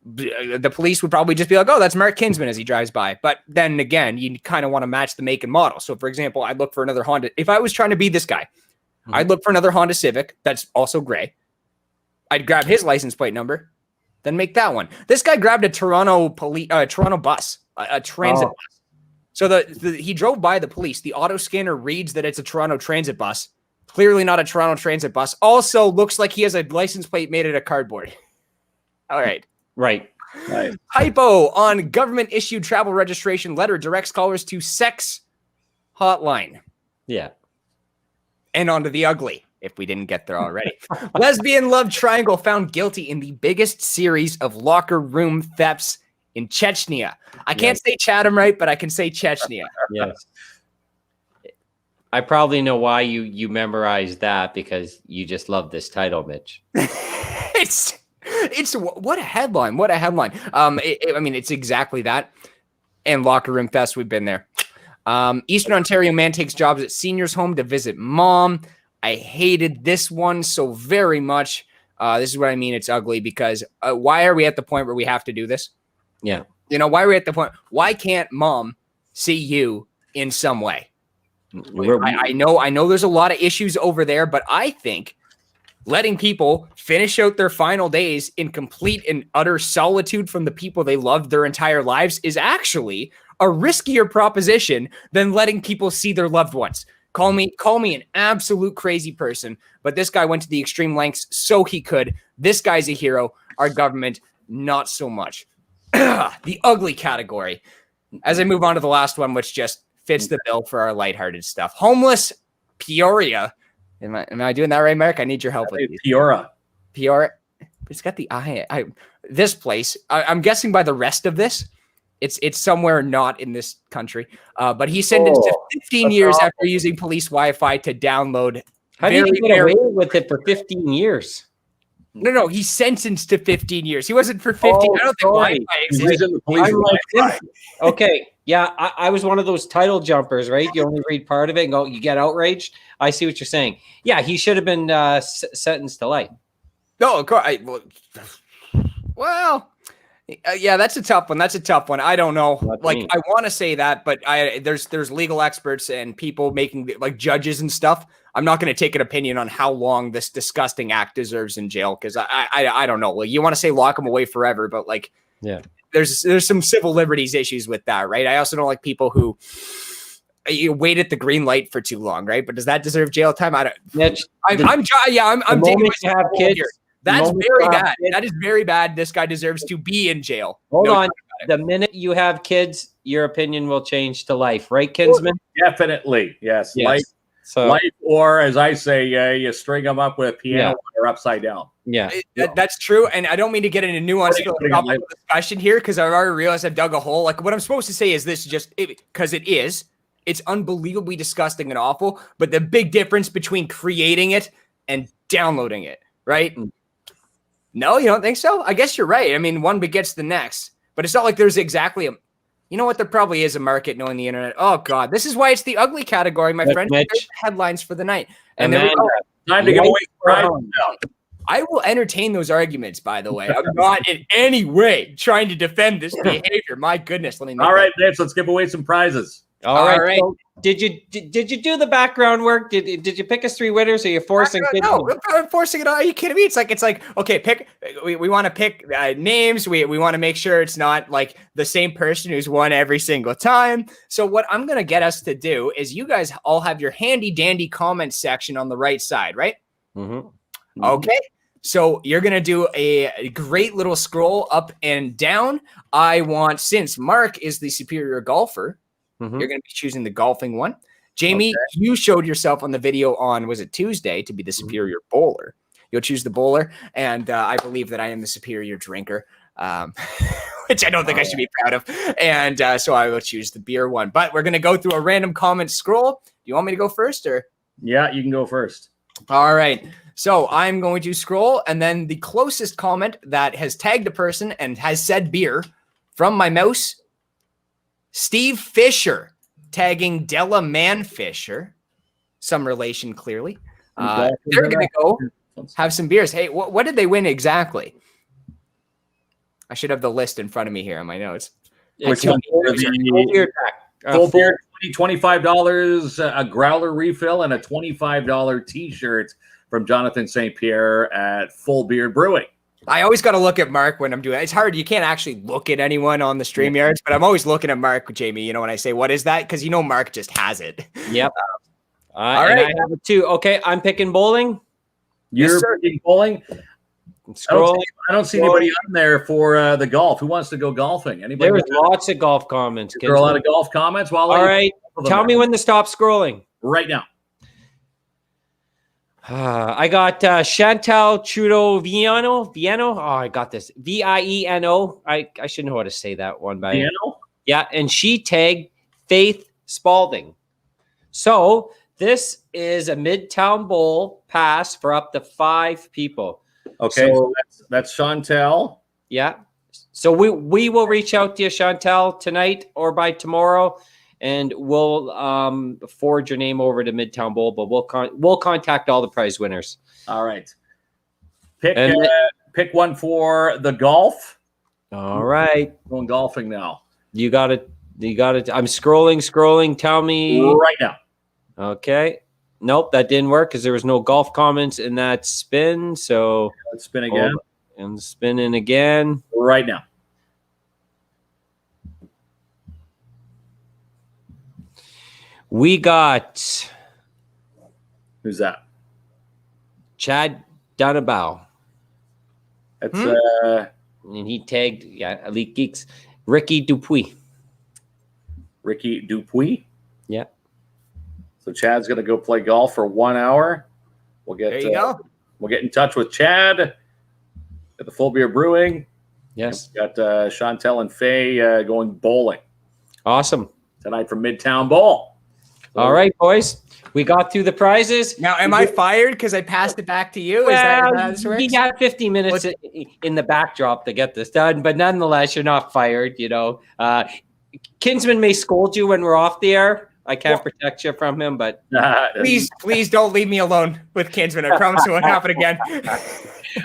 the police would probably just be like, oh, that's Mark Kinsman as he drives by. But then again, you kind of want to match the make and model. So, for example, I'd look for another Honda. If I was trying to be this guy, I'd look for another Honda Civic that's also gray. I'd grab his license plate number, then make that one. This guy grabbed a Toronto bus, a transit bus. So he drove by the police. The auto scanner reads that it's a Toronto transit bus. Clearly not a Toronto transit bus. Also looks like he has a license plate made out of cardboard. All right. Right. Typo on government issued travel registration letter directs callers to sex hotline. Yeah. And onto the ugly, if we didn't get there already. Lesbian love triangle found guilty in the biggest series of locker room thefts in Chechnya. I can't say Chatham right, but I can say Chechnya. Yes. I probably know why you memorized that, because you just love this title, Mitch. It's what a headline. What a headline. I mean, it's exactly that. And locker room thefts, we've been there. Eastern Ontario man takes jobs at senior's home to visit mom. I hated this one so very much. This is what I mean. It's ugly because why are we at the point where we have to do this? Yeah. You know, why are we at the point? Why can't mom see you in some way? I know there's a lot of issues over there, but I think letting people finish out their final days in complete and utter solitude from the people they loved their entire lives is actually a riskier proposition than letting people see their loved ones. Call me an absolute crazy person, but this guy went to the extreme lengths so he could. This guy's a hero. Our government, not so much. The ugly category. As I move on to the last one, which just fits the bill for our lighthearted stuff. Homeless Peoria. Am I doing that right, Mark? I need your help with these. Peoria. It's got the I. This place. I'm guessing by the rest of this, it's somewhere not in this country. But he's sentenced to 15 years after using police Wi-Fi to download. How did he get away with it for 15 years? No, he's sentenced to 15 years. He wasn't for 15. I don't think Wi-Fi exists. Okay. Yeah, I was one of those title jumpers, right? You only read part of it and go, you get outraged. I see what you're saying. Yeah, he should have been sentenced to life. No, of course. Well, yeah, that's a tough one. I don't know. I want to say that, but there's legal experts and people making like judges and stuff. I'm not going to take an opinion on how long this disgusting act deserves in jail because I don't know. Like, you want to say lock him away forever, but like, yeah. There's some civil liberties issues with that, right? I also don't like people who wait at the green light for too long, right? But does that deserve jail time? I don't. I'm taking have kids. Here. That's very bad. That is very bad. This guy deserves to be in jail. Hold on. The minute you have kids, your opinion will change to life, right, Kinsman? Definitely, yes. Life, or as I say, you string them up with piano or upside down. Yeah, that's true. And I don't mean to get into nuanced philosophical discussion here because I've already realized I've dug a hole. Like what I'm supposed to say is this: because it's unbelievably disgusting and awful. But the big difference between creating it and downloading it, right? No, you don't think so? I guess you're right. I mean, one begets the next, but it's not like there's exactly You know what? There probably is a market knowing the internet. Oh God, this is why it's the ugly category, my friend. Mitch. Headlines for the night, and then Time to give away prizes. I will entertain those arguments. By the way, I'm not in any way trying to defend this behavior. My goodness, let me. All right, Mitch, let's give away some prizes. All right. So did you do the background work? Did you pick us 3 winners? Or are you forcing? No, I'm forcing it on. Are you kidding me? It's like okay, pick. We want to pick names. We want to make sure it's not like the same person who's won every single time. So what I'm gonna get us to do is you guys all have your handy dandy comment section on the right side, right? Mm-hmm. Okay. So you're going to do a great little scroll up and down. I want, since Mark is the superior golfer, you're going to be choosing the golfing one. Jamie, you showed yourself on the video on, was it Tuesday, to be the superior bowler. You'll choose the bowler. And I believe that I am the superior drinker, which I don't think I should be proud of. And so I will choose the beer one. But we're going to go through a random comment scroll. Do you want me to go first or? Yeah, you can go first. All right. So I'm going to scroll, and then the closest comment that has tagged a person and has said beer from my mouse, Steve Fisher, tagging Della Man Fisher, some relation clearly. They're going to go have some beers. Hey, what did they win exactly? I should have the list in front of me here on my notes. Which one? Full beer, $25, a growler refill, and a $25 T-shirt from Jonathan St. Pierre at Full Beard Brewing. I always got to look at Mark when I'm doing it. It's hard. You can't actually look at anyone on the StreamYards, but I'm always looking at Mark, Jamie, when I say, what is that? Because Mark just has it. Yep. All right. I have it too. Okay, I'm picking bowling. You're picking bowling? Scroll. I don't see anybody on there for the golf. Who wants to go golfing? Anybody? There was lots of golf comments. There are a lot of golf comments. Well, all right. Tell me when to stop scrolling. Right now. I got Chantal Trudeau Vieno. Oh, I got this. Vieno. I should know how to say that one. By Vieno? Yeah, and she tagged Faith Spalding. So this is a Midtown Bowl pass for up to 5 people. Okay, so that's Chantal. Yeah. So we will reach out to you, Chantal, tonight or by tomorrow. And we'll forward your name over to Midtown Bowl, but we'll contact all the prize winners. All right. Pick one for the golf. All right. Going golfing now. You got it. I'm scrolling. Tell me right now. Okay. Nope, that didn't work because there was no golf comments in that spin. So let's spin again. And spinning again. Right now. We got. Who's that? Chad Dunabow. That's and he tagged Elite Geeks. Ricky Dupuis. Yeah. So Chad's gonna go play golf for 1 hour. There you go. We'll get in touch with Chad at the Full Beer Brewing. Yes. We got Chantel and Faye going bowling. Awesome. Tonight from Midtown Bowl. All right, boys. We got through the prizes. Now, am I fired because I passed it back to you? Well, is that how this works? We got 50 minutes in the backdrop to get this done, but nonetheless, you're not fired. Kinsman may scold you when we're off the air. I can't protect you from him, but please don't leave me alone with Kinsman. I promise it won't happen again.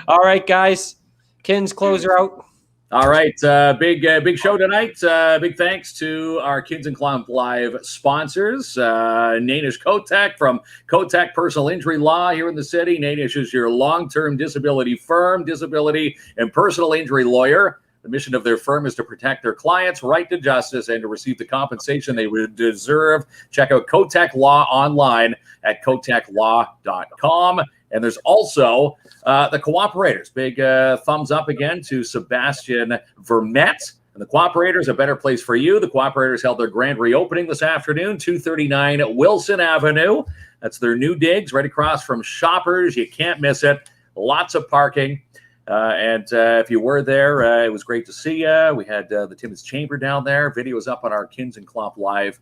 All right, guys. Kins, close her out. All right, big show tonight. Big thanks to our KINZ and KLOMP Live sponsors. Nanish Kotek from Kotek Personal Injury Law here in the city. Nanish is your long-term disability firm, disability and personal injury lawyer. The mission of their firm is to protect their clients' right to justice and to receive the compensation they would deserve. Check out Kotek Law online at koteklaw.com. And there's also the Cooperators. Big thumbs up again to Sebastian Vermette. And the Cooperators, a better place for you. The Cooperators held their grand reopening this afternoon, 239 Wilson Avenue. That's their new digs right across from Shoppers. You can't miss it. Lots of parking. And if you were there, it was great to see you. We had the Timmins Chamber down there. Videos up on our KINZ and KLOMP Live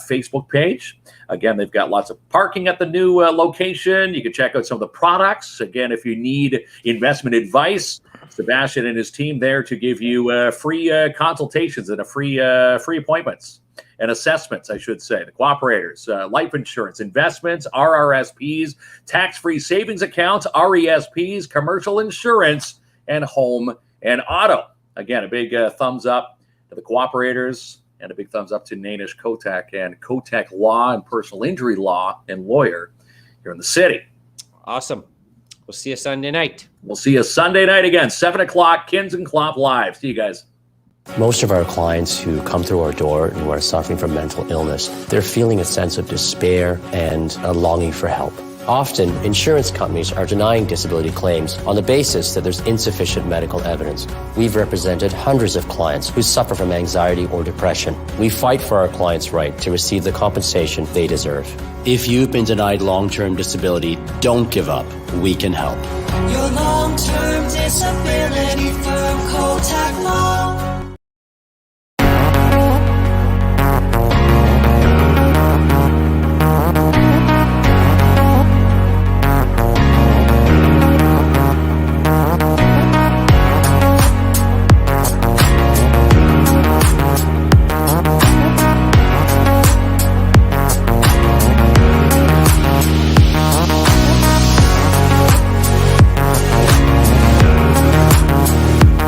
Facebook page. Again, they've got lots of parking at the new location. You can check out some of the products. Again, if you need investment advice, Sebastian and his team there to give you free consultations and free appointments and assessments, I should say. The cooperators, life insurance, investments, RRSPs, tax-free savings accounts, RESPs, commercial insurance, and home and auto. Again, a big thumbs up to the cooperators and a big thumbs up to Nanish Kotek and Kotek Law and Personal Injury Law and Lawyer here in the city. Awesome. We'll see you Sunday night. We'll see you Sunday night again, 7 o'clock, KINZ and KLOMP Live. See you guys. Most of our clients who come through our door and who are suffering from mental illness, they're feeling a sense of despair and a longing for help. Often, insurance companies are denying disability claims on the basis that there's insufficient medical evidence. We've represented hundreds of clients who suffer from anxiety or depression. We fight for our clients' right to receive the compensation they deserve. If you've been denied long-term disability, don't give up. We can help. Your long-term disability.